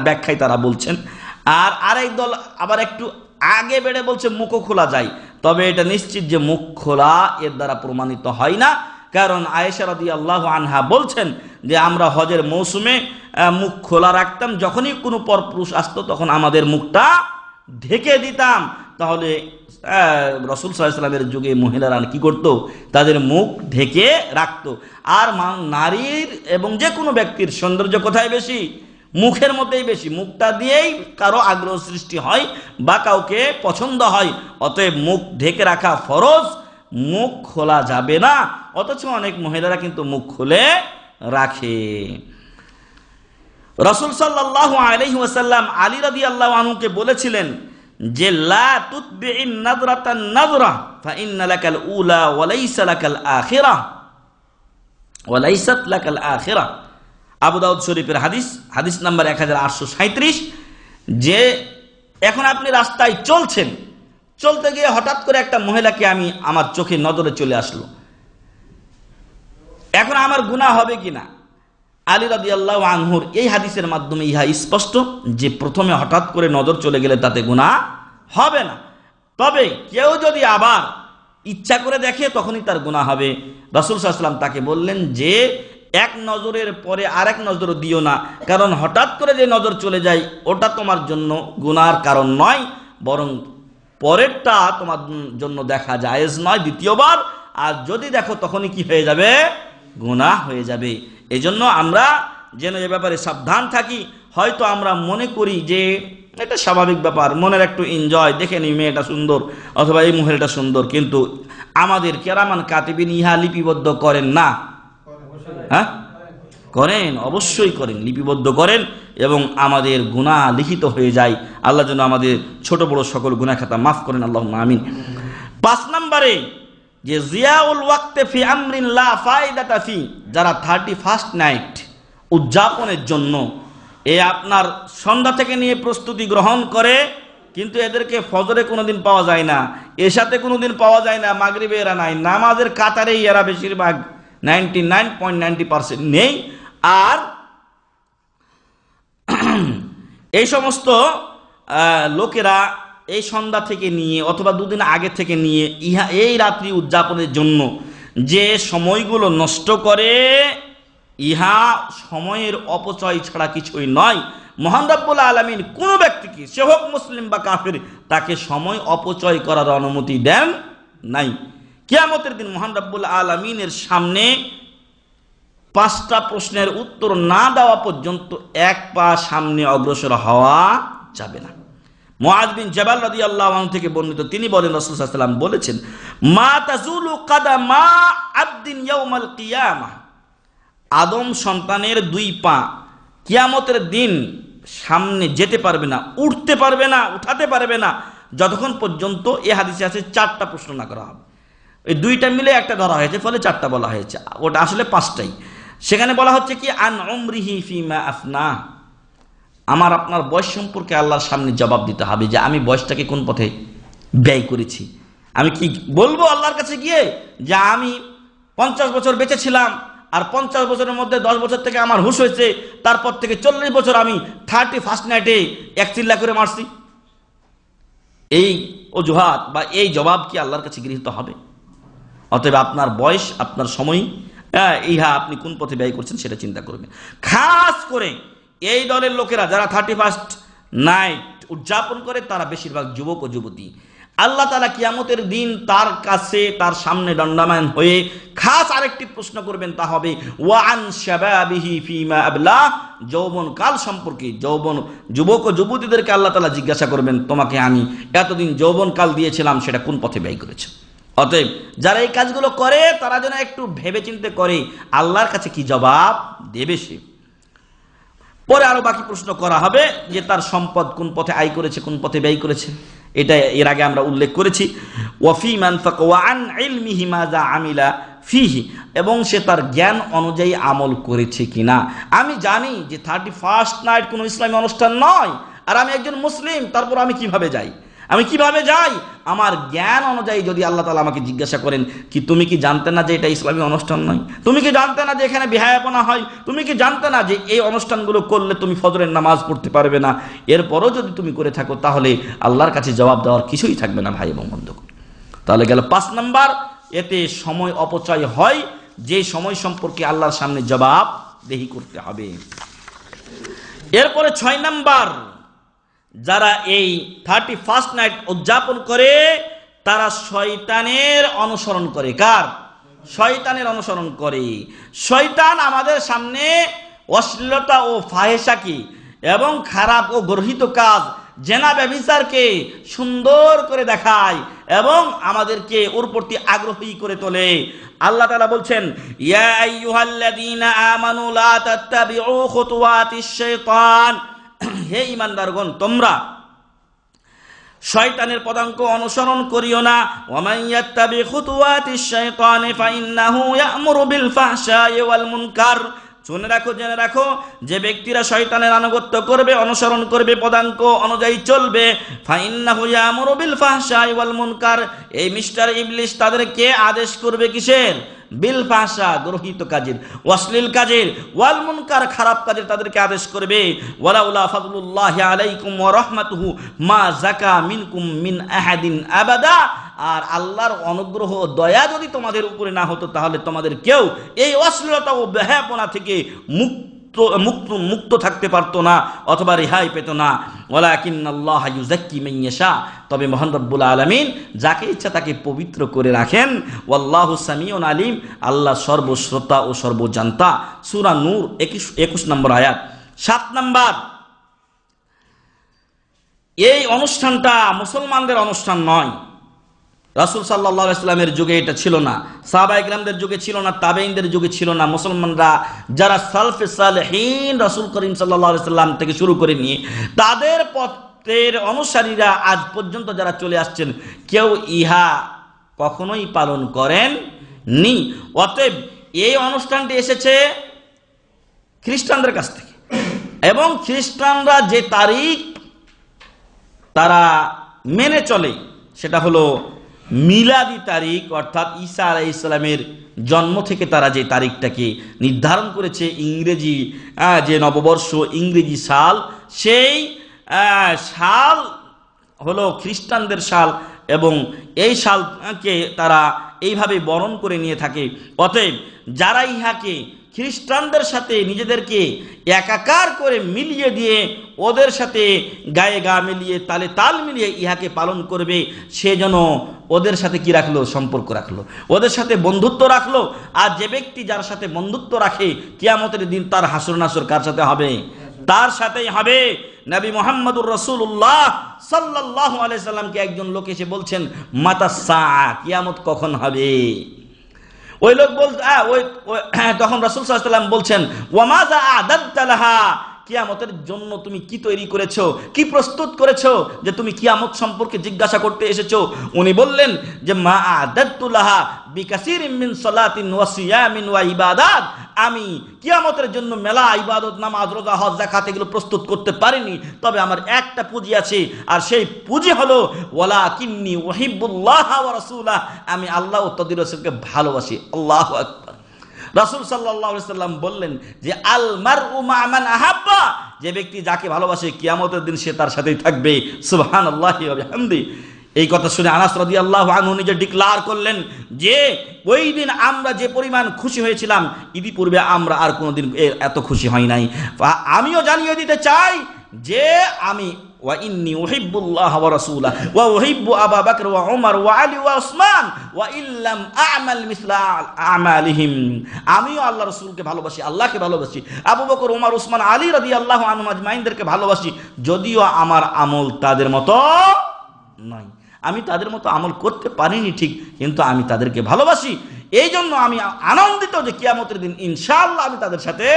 ব্যাখ্যায় তারা বলছেন। আর আরেক দল আবার একটু আগে বেড়ে বলছে মুখও খোলা যায়, তবে এটা নিশ্চিত যে মুখ খোলা এর দ্বারা প্রমাণিত হয় না, কারণ আয়েশা রাদিয়াল্লাহু আনহা বলছেন যে আমরা হজের মৌসুমে মুখ খোলা রাখতাম, যখনই কোনো পরপুরুষ আসতো তখন আমাদের মুখটা ঢেকে দিতাম। তাহলে রাসূল সাল্লাল্লাহু আলাইহি ওয়াসাল্লামের যুগে মহিলারা কি করতো? তাদের মুখ ঢেকে রাখতো। আর নারীর এবং যে কোনো ব্যক্তির সৌন্দর্য কোথায় বেশি? মুখের মধ্যেই বেশি। মুখটা দিয়েই কারো আগ্রহ সৃষ্টি হয় বা কাউকে পছন্দ হয়। অতএব মুখ ঢেকে রাখা ফরজ, মুখ খোলা যাবে না। অথচ অনেক মহিলারা কিন্তু মুখ খুলে রাখে। রাসূল সাল্লাল্লাহু আলাইহি ওয়াসাল্লাম আলী রাদিয়াল্লাহু আনহুকে বলেছিলেন যে লা তুতবিইন নাযরাতান নাযরা ফা ইন্না লাকাল উলা ওয়া লাইসা লাকাল আখিরাহ ওয়া লাইসাত লাকাল আখিরাহ, আবু দাউদ শরীফের হাদিস, হাদিস নাম্বার 1837, যে এখন আপনি রাস্তায় চলছেন, চলতে গিয়ে হঠাৎ করে একটা মহিলাকে আমি আমার চোখে নজরে চলে আসলো, এখন আমার গুনাহ হবে কিনা? আলী রাদিয়াল্লাহু আনহুর এই হাদিসের মাধ্যমে ইহা স্পষ্ট যে প্রথমে হঠাৎ করে নজর চলে গেলে তাতে গুনাহ হবে না, তবে কেউ যদি আবার ইচ্ছা করে দেখে তখনই তার গুনাহ হবে। রাসূল সাল্লাল্লাহু আলাইহি ওয়াসাল্লাম তাকে বললেন যে এক নজরের পরে আরেক নজর দিও না, কারণ হঠাৎ করে যে নজর চলে যায় ওটা তোমার জন্য গুনাহর কারণ নয়, বরং পরেরটা তোমার জন্য দেখা জায়েজ নয় দ্বিতীয়বার, আর যদি দেখো তখনই কি হয়ে যাবে? গুনাহ হয়ে যাবে। এজন্য আমরা যেন এ ব্যাপারে সাবধান থাকি। হয়তো আমরা মনে করি যে এটা স্বাভাবিক ব্যাপার, মনের একটু এনজয়, দেখে নি মেয়েটা সুন্দর অথবা এই মহিলাটা সুন্দর, কিন্তু আমাদের কেরামান কাতিবিন ইহা লিপিবদ্ধ করেন না? হ্যাঁ করেন, অবশ্যই করেন, লিপিবদ্ধ করেন, এবং আমাদের গুনাহ লিখিত হয়ে যায়। আল্লাহ যেন আমাদের ছোট বড় সকল গুনাহ খাতা মাফ করেন, আল্লাহুম্মা আমিন। 5 নম্বরে যে জিয়াউল ওয়াক্তে ফি আমরিন লা ফায়দাতা ফি, যারা 31st নাইট উদযাপনের জন্য আপনার সন্ধ্যা থেকে নিয়ে প্রস্তুতি গ্রহণ করে, কিন্তু এদেরকে ফজরে কোনোদিন পাওয়া যায় না, এশাতে কোনোদিন পাওয়া যায় না, মাগরিবে এরা নাই, নামাজের কাতারেই এরা বেশিরভাগ 99.90% নেই। আর এই সমস্ত লোকেরা এই সন্ধ্যা থেকে নিয়ে অথবা দুদিন আগে থেকে নিয়ে এই রাত্রি উদযাপনের জন্য যে সময়গুলো নষ্ট করে, ইহা সময়ের অপচয় ছাড়া কিছুই নয়। মহান রব্বুল আলামিন কোন ব্যক্তিকে, সে হোক মুসলিম বা কাফির, তাকে সময় অপচয় করার অনুমতি দেন নাই। কিয়ামতের দিন মহান রব্বুল আলামিনের সামনে 5টা প্রশ্নের উত্তর না দেওয়া পর্যন্ত এক পা সামনে অগ্রসর হওয়া যাবে না। মুআয বিন জাবাল রাদিয়াল্লাহু আনহু থেকে বর্ণিত, তিনি বলেন রাসূল সাল্লাল্লাহু আলাইহি ওয়াসাল্লাম বলেছেন, মা তাজুলু কাদামা আবদিন ইয়াউমাল কিয়ামাহ, আদম সন্তানের 2 পা কিয়ামতের দিন সামনে যেতে পারবে না, উঠতে পারবে না, উঠাতে পারবে না, যতক্ষণ পর্যন্ত এই হাদিসে আছে 4টা প্রশ্ন না করা হবে। এই 2টা মিলে একটা ধরা হয়েছে, ফলে 4টা বলা হয়েছে, ওটা আসলে 5টাই। সেখানে বলা হচ্ছে কি, আন উমরিহি ফিমা আফনা, আমার আপনার বয়স সম্পর্কে আল্লাহর সামনে জবাব দিতে হবে যে আমি বয়সটাকে কোন পথে ব্যয় করেছি। আমি কি বলবো আল্লাহর কাছে গিয়ে যে আমি 50 বছর বেঁচে ছিলাম, আর 50 বছরের মধ্যে 10 বছর থেকে আমার হুঁশ হয়েছে, তারপর থেকে 40 বছর আমি 31st নাইটে 1 চিল্লা করে মারছি? এই অজুহাত বা এই জবাব কি আল্লাহর কাছে গৃহীত হবে? অতএব আপনার বয়স, আপনার সময়, ইহা আপনি কোন পথে ব্যয় করছেন সেটা চিন্তা করবেন। খাস করে এই দলের লোকেরা যারা 31st নাইট উদযাপন করে, তারা বেশিরভাগ যুবক ও যুবতী। আল্লাহ তাআলা কিয়ামতের দিন তার কাছে, তার সামনে দণ্ডায়মান হয়ে খাস আরেকটি প্রশ্ন করবেন, তা হবে ওয়া আন শাবাবিহি ফিমা আবলা, যৌবন কাল সম্পর্কে। যুবক ও যুবতীদেরকে আল্লাহ তাআলা জিজ্ঞাসা করবেন, তোমাকে আমি এতদিন যৌবন কাল দিয়েছিলাম, সেটা কোন পথে ব্যয় করেছো? অতএব যারা এই কাজগুলো করে তারা যেন একটু ভেবে চিন্তে করে আল্লাহর কাছে কি জবাব দেবে সে। পরে আরো বাকি প্রশ্ন করা হবে যে তার সম্পদ কোন পথে আয় করেছে, কোন পথে ব্যয় করেছে, এটা এর আগে আমরা উল্লেখ করেছি। ওয়াফি মানফাক ওয়া আন ইলমিহি মাযা আমিলা ফিহি, এবং সে তার জ্ঞান অনুযায়ী আমল করেছে কিনা। আমি জানি যে 31st নাইট কোনো ইসলামী অনুষ্ঠান নয়, আর আমি একজন মুসলিম, তারপর আমি কিভাবে যাই? আমার জ্ঞান অনুযায়ী যদি আল্লাহ তাআলা আমাকে জিজ্ঞাসা করেন কি তুমি কি জানতে না যে এটা ইসলামী অনুষ্ঠান নয়, তুমি কি জানতে না যে এখানে বিহায়াপনা হয়, তুমি কি জানতে না যে এই অনুষ্ঠানগুলো করলে তুমি ফজরের নামাজ পড়তে পারবে না, এরপরও যদি তুমি করে থাকো তাহলে আল্লাহর কাছে জবাব দেওয়ার কিছুই থাকবে না ভাই এবং বন্ধুগণ। তাহলে গেল 5 নাম্বার, এতে সময় অপচয় হয়, যে সময় সম্পর্কে আল্লাহর সামনে জবাব দেহি করতে হবে। এরপরে 6 নাম্বার, যারা এই 31st নাইট উদযাপন করে তারা শয়তানের অনুসরণ করে। কার? শয়তানের অনুসরণ করে। শয়তান আমাদের সামনে অশ্লীলতা ও ফাহেশাকে এবং খারাপ ও গর্হিত কাজ, জেনা ব্যভিচারকে সুন্দর করে দেখায় এবং আমাদেরকে ওর প্রতি আগ্রহী করে তোলে। আল্লাহ তাআলা বলছেন, ইয়া আইয়ুহাল্লাযীনা আমানু লা তাত্তাবিউ খুতুওয়াতিশ শাইতান, হে ঈমানদারগণ তোমরা শয়তানের পদাঙ্ক অনুসরণ করিও না। ওয়া মান ইয়াত্তাবি খুতুওয়াতিশ শাইতানি ফাইন্নাহু ইয়া'মুরু বিল ফাহশাই ওয়াল মুনকার, শুনে রাখো, জেনে রাখো, যে ব্যক্তিরা শয়তানের আনুগত্য করবে, অনুসরণ করবে, পদাঙ্ক অনুযায়ী চলবে, ফাইন্নাহু ইয়ামুরু বিল ফাহশাই ওয়াল মুনকার, এই মিস্টার ইবলিস তাদেরকে আদেশ করবে কিসের? বিল ফাহশা, গর্হিত কাজের, অশ্লীল কাজের, ওয়াল মুনকার, খারাপ কাজের তাদেরকে আদেশ করবে। ওয়ালাউলা ফাদলুল্লাহি আলাইকুম ওয়া রাহমাতুহু মা যাকা মিনকুম মিন আহাদিন আবাদা, আর আল্লাহর অনুগ্রহ দয়া যদি তোমাদের উপরে না হতো তাহলে তোমাদের কেউ এই অশ্লীলতা ও বেহায়াপনা থেকে মুক্ত থাকতে পারতো না অথবা রেহাই পেত না। ওয়ালাকিন্নাল্লাহা ইউযাক্কি মান ইয়াশা, তবে মহান রব্বুল আলামিন যাকে ইচ্ছা তাকে পবিত্র করে রাখেন। ওয়াল্লাহু সামিউন আলিম, আল্লাহ সর্বশ্রোতা ও সর্বজান্তা। সূরা নূর 21 নম্বর আয়াত। 7 নম্বর, এই অনুষ্ঠানটা মুসলমানদের অনুষ্ঠান নয়। রাসূল সাল্লাল্লাহু আলাইহি সাল্লামের যুগে এটা ছিল না, সাহাবায়ে কেরামদের যুগে ছিল না, তাবেঈনদের যুগে ছিল না। মুসলমানরা যারা সালফে সালেহিন রাসূল করিম সাল্লাল্লাহু আলাইহি সাল্লাম থেকে শুরু করে নিয়ে তাদের পথের অনুসারীরা আজ পর্যন্ত যারা চলে আসছেন, কেউ ইহা কখনোই পালন করেন নি। অতএব এই অনুষ্ঠানটি এসেছে খ্রিস্টানদের কাছ থেকে, এবং খ্রিস্টানরা যে তারিখ তারা মেনে চলে সেটা হলো মিলাদি তারিখ, অর্থাৎ ঈসা আলাইহিস সালামের জন্ম থেকে তারা যে তারিখটাকে নির্ধারণ করেছে, ইংরেজি যে নববর্ষ, ইংরেজি সাল, সেই সাল হলো খ্রিস্টানদের সাল, এবং এই সালকে তারা এইভাবে বরণ করে নিয়ে থাকে। অতএব যারা ইহাকে খ্রিস্টানদের সাথে নিজেদেরকে একাকার করে মিলিয়ে দিয়ে ওদের সাথে গায়ে গা মিলিয়ে তালে তাল মিলিয়ে ইহাকে পালন করবে, সে যেন ওদের সাথে কি রাখলো? সম্পর্ক রাখলো, ওদের সাথে বন্ধুত্ব রাখলো। আর যে ব্যক্তি যার সাথে বন্ধুত্ব রাখে, কিয়ামতের দিন তার হাসর নাসর কার সাথে হবে? তার সাথেই হবে। নবী মুহাম্মদুর রাসূলুল্লাহ সাল্লাল্লাহু আলাইহি সাল্লামকে একজন লোক এসে বলছেন, মাতাস সাআ, কিয়ামত কখন হবে? ওই লোক তখন রাসূল সাল্লাল্লাহু আলাইহি ওয়াসাল্লাম বলছেন, ওয়া মাযা আ'দাদতা লাহা, কিয়ামতের জন্য তুমি কি তৈরি করেছো, কি প্রস্তুত করেছো যে তুমি কিয়ামত সম্পর্কে জিজ্ঞাসা করতে এসেছো? উনি বললেন যে মা আ'দাদতু লাহা বিকাসিরিন মিন সালাতিন ওয়া সিয়ামিন ওয়া ইবাদাত, আমি কিয়ামতের জন্য মেলা ইবাদত, নামাজ, রোজা, হজ, যাকাত এগুলো প্রস্তুত করতে পারিনি, তবে আমার একটা পুঁজি আছে, আর সেই পুঁজি হলো ওয়ালাকিন্নী উহিব্বুল্লাহ ওয়া রাসূলাহ, আমি আল্লাহ ও তার রাসূলকে ভালোবাসি। আল্লাহু আকবার। রাসূল সাল্লাল্লাহু আলাইহি সাল্লাম বললেন যে আল মারউ মা মান আহাব্বা, যে ব্যক্তি যাকে ভালোবাসে কিয়ামতের দিন সে তার সাথেই থাকবে। সুবহানাল্লাহি ওয়া বিহামদি। এই কথা শুনে আনাস রাদিয়াল্লাহু আনহু নিজে ডিক্লার করলেন যে ওই দিন আমরা যে পরিমাণ খুশি হয়েছিলাম, ইতিপূর্বে আমরা আর কোনোদিন এত খুশি হই নাই। আমিও জানিয়ে দিতে চাই যে আমি ওয়া ইন্নী উহিব্বুল্লাহ ওয়া রাসূলাহু ওয়া উহিব্বু আবু বকর ওয়া উমর ওয়া আলী ওয়া উসমান ওয়া ইল্লাম আ'মাল মিসলা আ'মালিহিম, আমিও আল্লাহ রাসূলকে ভালোবাসি, আল্লাহকে ভালোবাসি, আবু বকর, উমর, উসমান, আলী রাদিয়াল্লাহু আনহুম আজমাইনদেরকে ভালোবাসি, যদিও আমার আমল তাদের মতো নয়, আমি তাদের মতো আমল করতে পারিনি ঠিক, কিন্তু আমি তাদেরকে ভালোবাসি। এই জন্য আমি আনন্দিত যে কিয়ামতের দিন ইনশাআল্লাহ আমি তাদের সাথে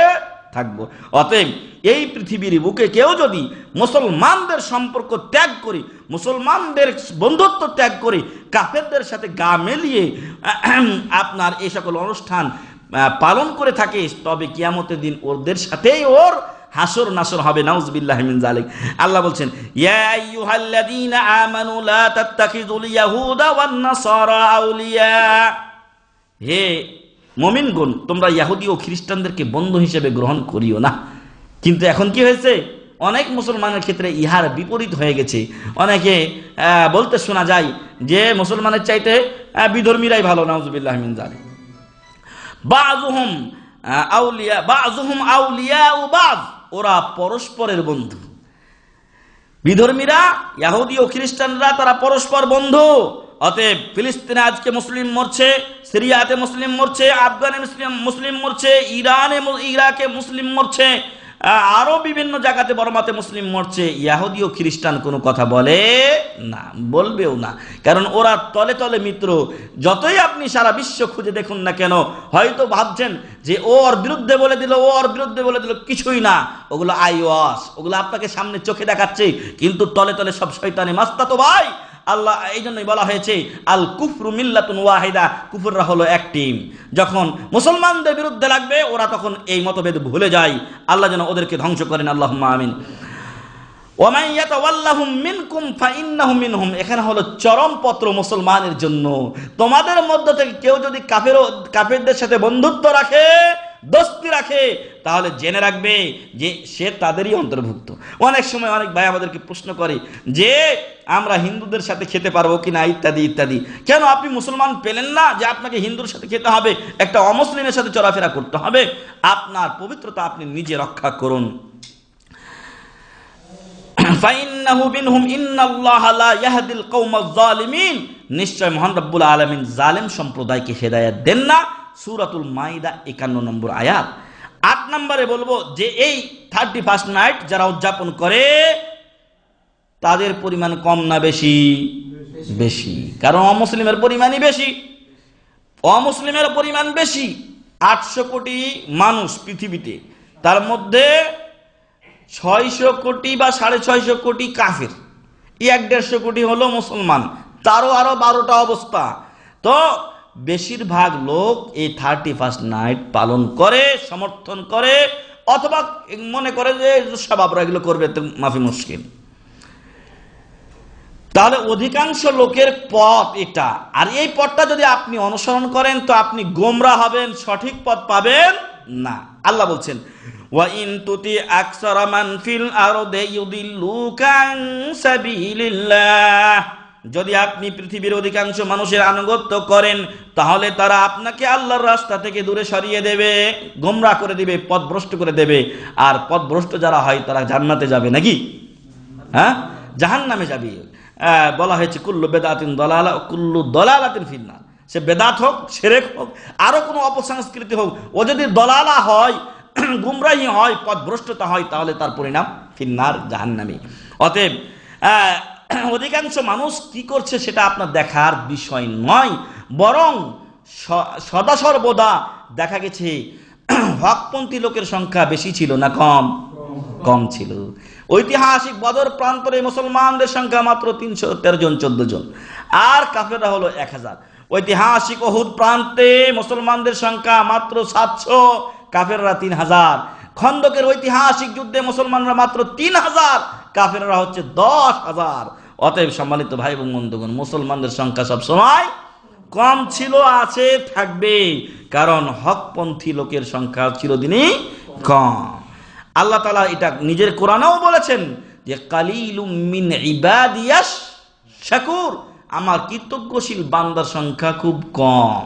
থাকবো। অতএব এই পৃথিবীর বুকে কেউ যদি মুসলমানদের সম্পর্ক ত্যাগ করে, মুসলমানদের বন্ধুত্ব ত্যাগ করে, কাফেরদের সাথে গা মেলিয়ে আপনার এই সকল অনুষ্ঠান পালন করে থাকে, তবে কিয়ামতের দিন ওদের সাথেই ওর হাসর নাসর হবে। নাউজুবিল্লাহি মিন যালিক। আল্লাহ বলছেন, ইয়া আইয়ুহাল্লাযীনা আমানু লা তাত্তাখিযুল ইয়াহুদা ওয়ান নাসারা আউলিয়া, হে মুমিনগণ, তোমরা ইহুদি ও খ্রিস্টানদেরকে বন্ধু হিসেবে গ্রহণ করিও না। কিন্তু এখন কি হয়েছে? অনেক মুসলমানের ক্ষেত্রে ইহার বিপরীত হয়ে গেছে। অনেকে বলতে শোনা যায় যে মুসলমানের চাইতে বিধর্মীরাই ভালো। নাউজুবিল্লাহি মিন যালিক। বাযুহুম আউলিয়া বাযুহুম আউলিয়াউ বায, ওরা পরস্পরের বন্ধু। বিধর্মীরা, ইহুদি ও খ্রিস্টানরা তারা পরস্পর বন্ধু। অতএব ফিলিস্তিনে আজকে মুসলিম মরছে, সিরিয়াতে মুসলিম মরছে, আফগানে মুসলিম মরছে, ইরাকে মুসলিম মরছে, আরো বিভিন্ন জায়গাতে বর্মাতে মুসলিম মরছে, ইহুদি ও খ্রিস্টান কোনো কথা বলে না, বলবেও না। কারণ ওরা তলে তলে মিত্র। যতই আপনি সারা বিশ্ব খুঁজে দেখুন না কেন, হয়তো ভাবছেন যে ওর বিরুদ্ধে বলে দিল, ওর বিরুদ্ধে বলে দিল, কিছুই না, ওগুলো আইওয়াস, ওগুলো আপনাকে সামনে চোখে দেখাচ্ছে, কিন্তু তলে তলে সব শয়তানি মাস্তাতো ভাই। আল্লাহ এই জন্যই বলা হয়েছে আল কুফরু মিল্লাতুন ওয়াহিদা, কুফররা হলো এক টিম। যখন মুসলমানদের বিরুদ্ধে লাগবে ওরা তখন এই মতভেদ ভুলে যায়। আল্লাহ যেন ওদেরকে ধ্বংস করেন, আল্লাহুম্মা আমিন। ওয়ামান ইয়াতাওয়াল্লাহুম মিনকুম ফাইন্নাহুম মিনহুম, এখানে হলো চরম পত্র মুসলমানের জন্য। তোমাদের মধ্য থেকে কেউ যদি কাফেরদের সাথে বন্ধুত্ব রাখে, দোস্তি রাখে, তাহলে জেনে রাখবে যে সে তাদেরই অন্তর্ভুক্ত। অনেক সময় অনেক ভাই আমাদেরকে প্রশ্ন করে যে আমরা হিন্দুদের সাথে খেতে পারবো কিনা ইত্যাদি ইত্যাদি। কেন আপনি মুসলমান পেলেন না যে আপনাকে হিন্দুর সাথে খেতে হবে, একটা অমুসলিমের সাথে চলাফেরা করতে হবে? আপনার পবিত্রতা আপনি নিজে রক্ষা করুন। নিশ্চয় মহান রব্বুল আলামিন জালেম সম্প্রদায়কে হেদায়েত দেন না। সূরাতুল মাইদা 51 নম্বর আয়াত। 8 নম্বরে বলবো যে এই 31st নাইট যারা উদযাপন করে তাদের পরিমাণ কম না বেশি? বেশি, কারণ অমুসলিমের পরিমাণই বেশি। অমুসলিমের পরিমাণ বেশি। 800 কোটি মানুষ পৃথিবীতে, তার মধ্যে 600 কোটি বা 650 কোটি কাফের, 1-150 কোটি হলো মুসলমান, তারও আরো 12টা অবস্থা। তো বেশিরভাগ লোক এই 31st নাইট পালন করে, সমর্থন করে, অথবা মনে করে যে সবাবরা এগুলো করবে তো মাফি মুশকিল। তাহলে অধিকাংশ লোকের পথ এটা, আর এই পথটা যদি আপনি অনুসরণ করেন তো আপনি গোমরাহ হবেন, সঠিক পথ পাবেন না। আল্লাহ বলছেন ওয়া ইন তুতি আকসারা মান ফিল আরদি ইউদিল্লুকা আন সাবিলিল্লাহ, যদি আপনি পৃথিবীর অধিকাংশ মানুষের আনুগত্য করেন তাহলে তারা আপনাকে আল্লাহর রাস্তা থেকে দূরে সরিয়ে দেবে, গোমরাহ করে দিবে, পথভ্রষ্ট করে দেবে। আর পথভ্রষ্ট যারা হয় তারা জান্নাতে যাবে নাকি? হ্যাঁ, জাহান্নামে যাবে। বলা হয়েছে কুল্লু বেদাতিন দালালা কুল্লু দালালাতিন ফিন্নার। সে বেদাত হোক, শিরক হোক, আরো কোনো অপসংস্কৃতি হোক, ও যদি দলালা হয়, গুমরাহি হয়, পথভ্রষ্টতা হয়, তাহলে তার পরিণাম ফিন্নার, জাহান্নামী। অতএব অধিকাংশ মানুষ কি করছে সেটা আপনার দেখার বিষয় নয়, বরং সদা সর্বদা দেখা গেছে হকপন্থী লোকের সংখ্যা বেশি ছিল না কম? কম ছিল। ঐতিহাসিক বদর প্রান্তরে মুসলমানদের সংখ্যা মাত্র 313 জন, 14 জন, আর কাফেররা হলো 1000। ঐতিহাসিক উহুদ প্রান্তে মুসলমানদের সংখ্যা মাত্র 700, কাফেররা 3000। খন্দকের ঐতিহাসিক যুদ্ধে মুসলমানরা মাত্র 3000, কাফেররা হচ্ছে 10,000। অতএব সম্মানিত ভাই এবং বন্ধুগণ, মুসলমানদের সংখ্যা সবসময় কম ছিল, আছে, থাকবে, কারণ হকপন্থী লোকের সংখ্যা চিরদিনই কম। আল্লাহ তাআলা এটা নিজের কোরআনেও বলেছেন যে কালিলুম মিন ইবাদিয়াশ শাকুর, আমার কৃতজ্ঞশীল বান্দার সংখ্যা খুব কম।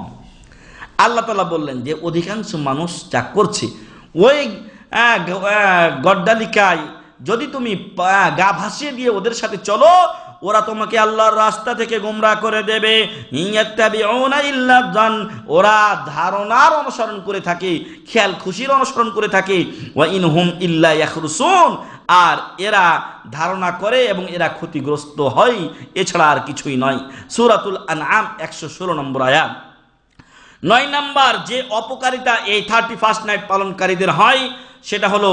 আল্লাহ তাআলা বললেন যে অধিকাংশ মানুষ যা করছে ওই গড্ডালিকায় যদি তুমি গা ভাসিয়ে দিয়ে ওদের সাথে চলো, ওরা তোমাকে আল্লাহর রাস্তা থেকে গোমরাহ করে দেবে। ইয়াত্তাবিউনা ইল্লা যান, ওরা ধারণার অনুসরণ করে থাকে, খেয়াল খুশির অনুসরণ করে থাকে। ওয়া ইনহুম ইল্লা ইয়াখরুসুন, আর এরা ধারণা করে এবং এরা ক্ষতিগ্রস্ত হয়, এছাড়া আর কিছুই নয়। সূরাতুল আনআম 116 নম্বর আয়াত। 9 নম্বর যে অপকারিতা এই 31st নাইট পালনকারীদের হয় সেটা হলো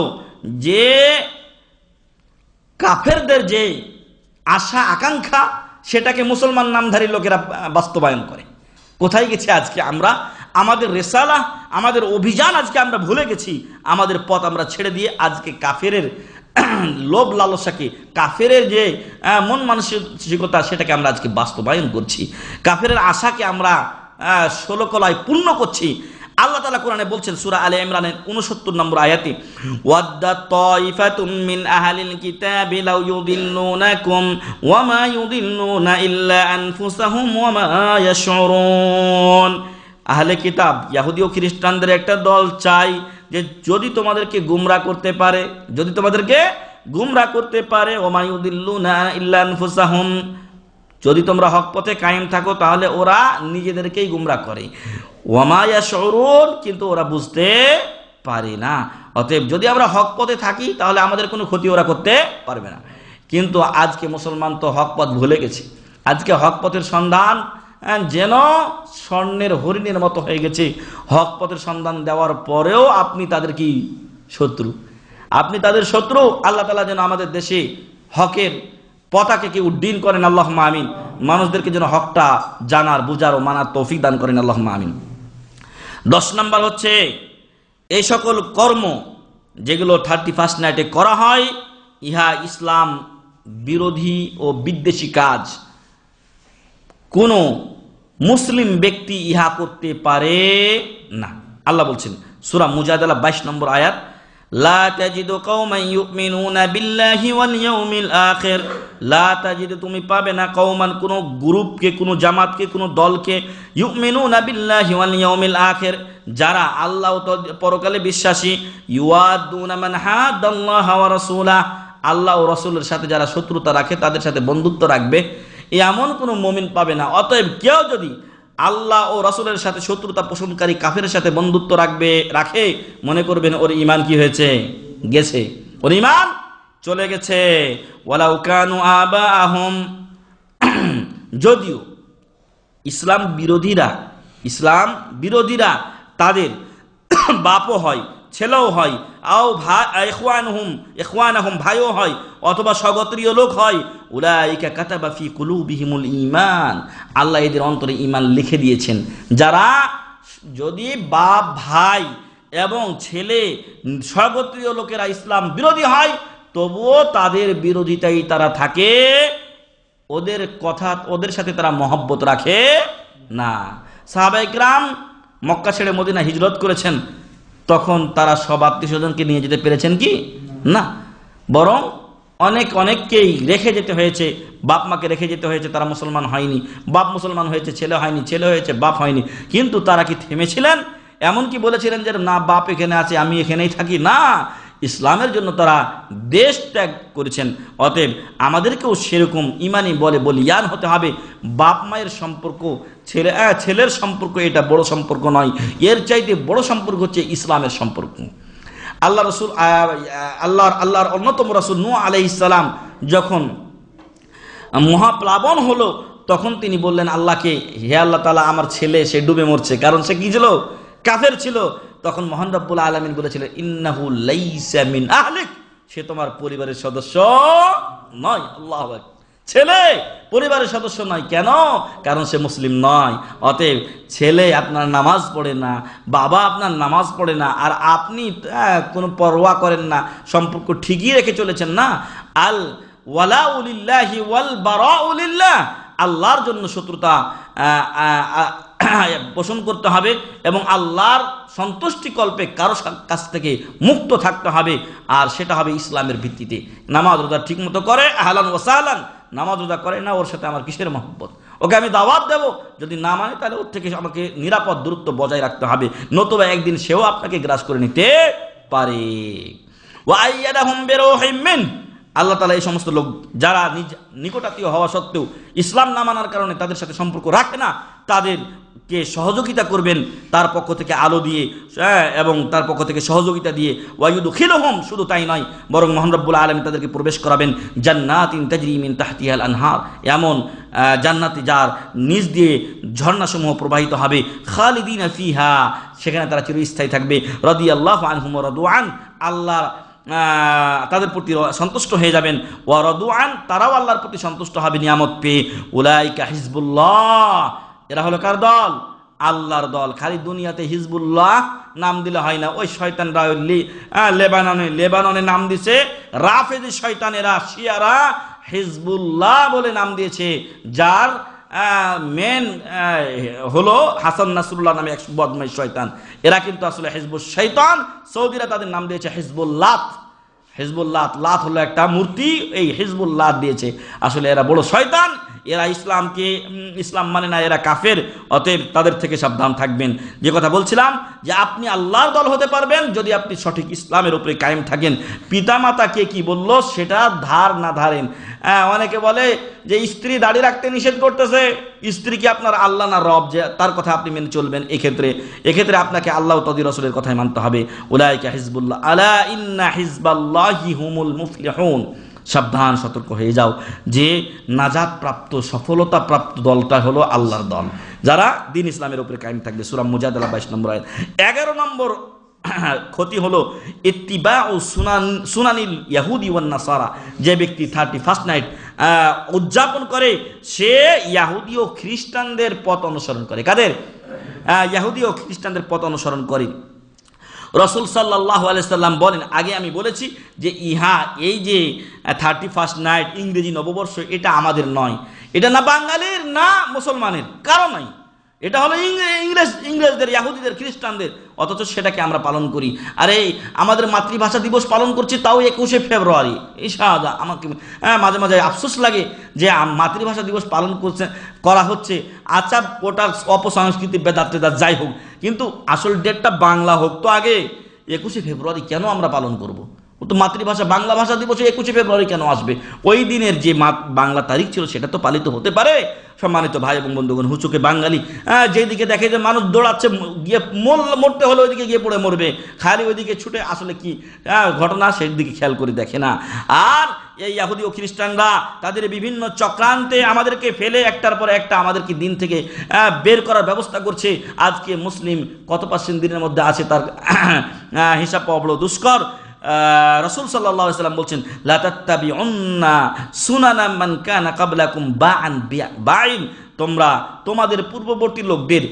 যে কাফেরদের যে আশা আকাঙ্ক্ষা সেটাকে মুসলমান নামধারী লোকেরা বাস্তবায়ন করে। কোথায় গেছে আজকে আমরা? আমাদের রেসালা, আমাদের অভিযান আজকে আমরা ভুলে গেছি। আমাদের পথ আমরা ছেড়ে দিয়ে আজকে কাফেরের লোভ লালসাকে, কাফেরের যে মন মানসিকতা সেটাকে আমরা আজকে বাস্তবায়ন করছি। কাফেরের আশাকে আমরা 16 কলায় পূর্ণ করছি। আল্লাহ তাআলা কোরআনে বলছেন সূরা আলে ইমরানের 69 নম্বর আয়াতে, ওয়াদ্দা তাইফাতুম মিন আহলিল কিতাবি লাউ ইউদিল্লুনাকুম ওয়া মা ইউদিল্লুনা ইল্লা আনফুসাহুম ওয়া মা ইয়াশউরুন। আহলে কিতাব ইহুদি ও খ্রিস্টানদের একটা দল চাই যে যদি তোমাদেরকে গুমরাহ করতে পারে, যদি তোমাদেরকে গুমরাহ করতে পারে, ওয়া মা ইউদিল্লুনা ইল্লা আনফুসাহুম, যদি তোমরা হক পথে কায়েম থাকো তাহলে ওরা নিজেদেরকেই গুমরাহ করে। ওয়া মা ইয়াশউরুন, কিন্তু ওরা বুঝতে পারে না। অতএব যদি আমরা হক পথে থাকি তাহলে আমাদের কোনো ক্ষতি ওরা করতে পারবে না। কিন্তু আজকে মুসলমান তো হক পথ ভুলে গেছে। আজকে হক পথের সন্ধান যেন স্বর্ণের হরিণের মতো হয়ে গেছে। হক পথের সন্ধান দেওয়ার পরেও আপনি তাদের কি শত্রু, আপনি তাদের শত্রু। আল্লাহ তাআলা যেন আমাদের দেশে হকের পতাকাকে উড্ডীন করেন, আল্লাহুম্মা আমিন। মানুষদেরকে যেন হকটা জানার, বুঝার ও মানার তৌফিক দান করেন, আল্লাহুম্মা আমিন। 10 নম্বর হচ্ছে এই সকল কর্ম যেগুলো 31st নাইটে করা হয়, ইহা ইসলাম বিরোধী ও বিদ্বেষী কাজ। কোন মুসলিম ব্যক্তি ইহা করতে পারে না। আল্লাহ বলছেন সূরা মুজাদালা 22 নম্বর আয়াত, লা তাজিদু কওমান ইউমিনুনা বিল্লাহি ওয়াল ইয়াউমিল আখির। লা তাজিদু, তুমি পাবে না, কওমান, কোন গ্রুপকে, কোন জামাতকে, কোন দলকে, ইউমিনুনা বিল্লাহি ওয়াল ইয়াউমিল আখির, যারা আল্লাহ ও পরকালে বিশ্বাসী, ইউয়াদুনা মান হাদাল্লাহ ওয়া রাসূলা, আল্লাহ ও রাসূলের সাথে যারা শত্রুতা রাখে তাদের সাথে বন্ধুত্ব রাখবে, এমন কোন মুমিন পাবে না। অতএব কেউ যদি আল্লাহ ও রাসূলের সাথে শত্রুতা পোষণকারী কাফেরের সাথে বন্ধুত্ব রাখে, মনে করবেন ওর ঈমান কি হয়েছে? গেছে, ওর ঈমান চলে গেছে। ওয়ালাউ কানু আবাআহুম, যদিও ইসলাম বিরোধীরা তাদের বাপও হয়, ছেলেও হয়, আও ইখওয়ানহুম, ভাইও হয়, অথবা স্বগোত্রীয় লোক হয়, উলাইকা কাতাবা ফি কুলুবিহিমুল ঈমান, আল্লাহ এদের অন্তরে ঈমান লিখে দিয়েছেন। যারা যদি বাপ, ভাই এবং ছেলে, স্বগোত্রীয় লোকেরা ইসলাম বিরোধী হয়, তবুও তাদের বিরোধিতাই তারা থাকে, ওদের সাথে তারা মহব্বত রাখে না। সাহাবায়ে কিরাম মক্কা ছেড়ে মদিনা হিজরত করেছেন, তখন তারা সব আত্মীয় স্বজনকে নিয়ে যেতে পেরেছেন কি? না, বরং অনেককেই রেখে যেতে হয়েছে, বাপ মাকে রেখে যেতে হয়েছে, তারা মুসলমান হয়নি। বাপ মুসলমান হয়েছে, ছেলে হয়নি, ছেলে হয়েছে, বাপ হয়নি। কিন্তু তারা কি থেমেছিলেন? এমনকি বলেছিলেন যে না, বাপ এখানে আছে, আমি এখানেই থাকি? না, ইসলামের জন্য তারা দেশ ত্যাগ করেছেন। অতএব আমাদেরকেও সেরকম ইমানি বলিয়ান হতে হবে। বাপ মায়ের সম্পর্ক, ছেলের সম্পর্ক এটা বড় সম্পর্ক নয়, এর চাইতে বড় সম্পর্ক হচ্ছে ইসলামের সম্পর্ক। আল্লাহর অন্যতম রাসূল নূহ আলাইহিস সালাম যখন মহাপ্লাবন হলো, তখন তিনি বললেন আল্লাহকে, হে আল্লাহ তাআলা, আমার ছেলে সে ডুবে মরছে, কারণ সে কি ছিল? কাফের ছিল। তখন মহান রব্বুল আলামিন বলেছিলেন, ইন্নাহু লাইসা মিন আহলিক, সে তোমার পরিবারের সদস্য নয়। আল্লাহু আকবার। ছেলে পরিবারের সদস্য নয়, কেন? কারণ সে মুসলিম নয়। অতএব ছেলে আপনার নামাজ পড়ে না, বাবা আপনার নামাজ পড়ে না, আর আপনি কোনো পরোয়া করেন না, সম্পর্ক ঠিকই রেখে চলেছেন না। আল ওয়ালাউ লিল্লাহি ওয়াল বারাউ লিল্লাহ, আল্লাহর জন্য শত্রুতা পোষণ করতে হবে এবং আল্লাহর সন্তুষ্টি কল্পে কারো কাছ থেকে মুক্ত থাকতে হবে, আর সেটা হবে ইসলামের ভিত্তিতে। নামাজ রোজা ঠিক মতো করে, আহলান ওয়া সাহলান। নামাজ রোজা করে না, ওর সাথে আমার কিসের মহব্বত? ওকে আমি দাওয়াত দেব, যদি না মানে তাহলে ওর থেকে আমাকে নিরাপদ দূরত্ব বজায় রাখতে হবে, নতুবা একদিন সেও আপনাকে গ্রাস করে নিতে পারে। ওয়া আইয়াদাহুম বিরূহিম মিন, আল্লাহ তাআলা এই সমস্ত লোক যারা নিকটাত্মীয় হওয়া সত্ত্বেও ইসলাম না মানার কারণে তাদের সাথে সম্পর্ক রাখে না, তাদেরকে সহযোগিতা করবেন তার পক্ষ থেকে আলো দিয়ে এবং তার পক্ষ থেকে সহযোগিতা দিয়ে। ওয়ায়ুদখিলুহুম, শুধু তাই নয়, বরং মহান রব্বুল আলামিন তাদেরকে প্রবেশ করাবেন জান্নাতিন তাজরি মিন তাহতিহাল আনহার, এমন জান্নাতে যার নিচ দিয়ে ঝর্ণাসমূহ প্রবাহিত হবে, খালিদিনা ফিহা, সেখানে তারা চিরস্থায়ী থাকবে। রাদিয়াল্লাহু আনহুম ওয়া রাদু আন, আল্লাহ তাদের প্রতি সন্তুষ্ট হয়ে যাবেন। ওয়া রাদু আন, তারাও আল্লাহর প্রতি সন্তুষ্ট হবে নিয়ামত পেয়ে। উলাইকা হিজবুল্লাহ, এরা হলো কার দল? আল্লাহর দল। খালি দুনিয়াতে হিজবুল্লাহ নাম দিলে হয় না। ওই শয়তানরা লেবাননে নাম দিছে রাফেজি শয়তানেরা, শিয়ারা হিজবুল্লাহ বলে নাম দিয়েছে, যার মেন হলো হাসান নাসরুল্লাহ নামে এক বদমাইশ শয়তান। এরা কিন্তু আসলে হিজবুল শয়তান। সৌদিরা তাদের নাম দিয়েছে হিজবুল্লাহ। লাত হলো একটা মূর্তি, এই হিজবুল্লাহ দিয়েছে। আসলে এরা বড় শয়তান, এরা ইসলাম মানে না, এরা কাফের। অতএব তাদের থেকে সাবধান থাকবেন। যে কথা বলছিলাম, যে আপনি আল্লাহর দল হতে পারবেন যদি আপনি সঠিক ইসলামের উপরে কায়েম থাকেন। পিতামাতা কে কি বলল সেটা ধার না ধারেন। অনেকে বলে যে স্ত্রী দাড়ি রাখতে নিষেধ করতেছে, স্ত্রী কি আপনার আল্লাহ না রব যে তার কথা আপনি মেনে চলবেন? এক্ষেত্রে আপনাকে আল্লাহ ও তার রাসূলের কথাই মানতে হবে। উলাইকা হিজবুল্লাহ, আলা ইন্না হিজবাল্লাহি হুমুল মুফলিহুন, সাবধান, সতর্ক হয়ে যাও যে নাজাত প্রাপ্ত, সফলতা প্রাপ্ত দলটা হলো আল্লাহর দল, যারা দ্বীন ইসলামের উপরে কায়েম থাকবে। সূরা মুজাদালা 22 নম্বর আয়াত। 11 নম্বর ক্ষতি হলো ইত্তিবাউ সুনানিল ইয়াহুদি ওয়ান নাসারা, যে ব্যক্তি 31st নাইট উদযাপন করে সে ইহুদি ও খ্রিস্টানদের পথ অনুসরণ করে। কাদের? ইহুদি ও খ্রিস্টানদের পথ অনুসরণ করে। রাসূল সাল্লাল্লাহু আলাইহি সাল্লাম বলেন, আগে আমি বলেছি যে এই যে 31st নাইট ইংরেজি নববর্ষ, এটা আমাদের নয়, এটা না বাঙালির না মুসলমানের, কারো নয়, এটা হলো ইংরেজদের, ইহুদিদের, খ্রিস্টানদের, অথচ সেটাকে আমরা পালন করি। আরে আমাদের মাতৃভাষা দিবস পালন করছি, তাও 21শে ফেব্রুয়ারি। ইশাদা আমাকে মাঝে মাঝে আফসোস লাগে যে মাতৃভাষা দিবস পালন করা হচ্ছে। আচ্ছা, ওটা অপসংস্কৃতি বেদাত যাই হোক, কিন্তু আসল ডেটটা বাংলা হোক তো আগে। 21শে ফেব্রুয়ারি কেন আমরা পালন করব? ও তো মাতৃভাষা, বাংলা ভাষা দিবসে 21শে ফেব্রুয়ারি কেন আসবে? ওই দিনের যে বাংলা তারিখ ছিল সেটা তো পালিত হতে পারে। সম্মানিত ভাই এবং বন্ধুগণ, হুচুকে বাঙালি যেদিকে দেখে যে মানুষ দৌড়াচ্ছে, গিয়ে মরতে হলে ওইদিকে গিয়ে পড়ে মরবে, খালি ওইদিকে ছুটে আসলে কি ঘটনা সেই দিকে খেয়াল করে দেখে না। আর এই ইহুদি ও খ্রিস্টানরা তাদের বিভিন্ন চক্রান্তে আমাদেরকে ফেলে একটার পর একটা আমাদেরকে দিন থেকে বের করার ব্যবস্থা করছে। আজকে মুসলিম কত পার্সেন্ট দিনের মধ্যে আছে তার হিসাব পাওয়া বড় দুষ্কর। রাসূল সাল্লাল্লাহু আলাইহি ওয়াসাল্লাম বলছেন, লা তাত্তাবিউন্না সুনানা মান কানা ক্বাবলাকুম বা'আন, তোমরা তোমাদের পূর্ববর্তী লোকদের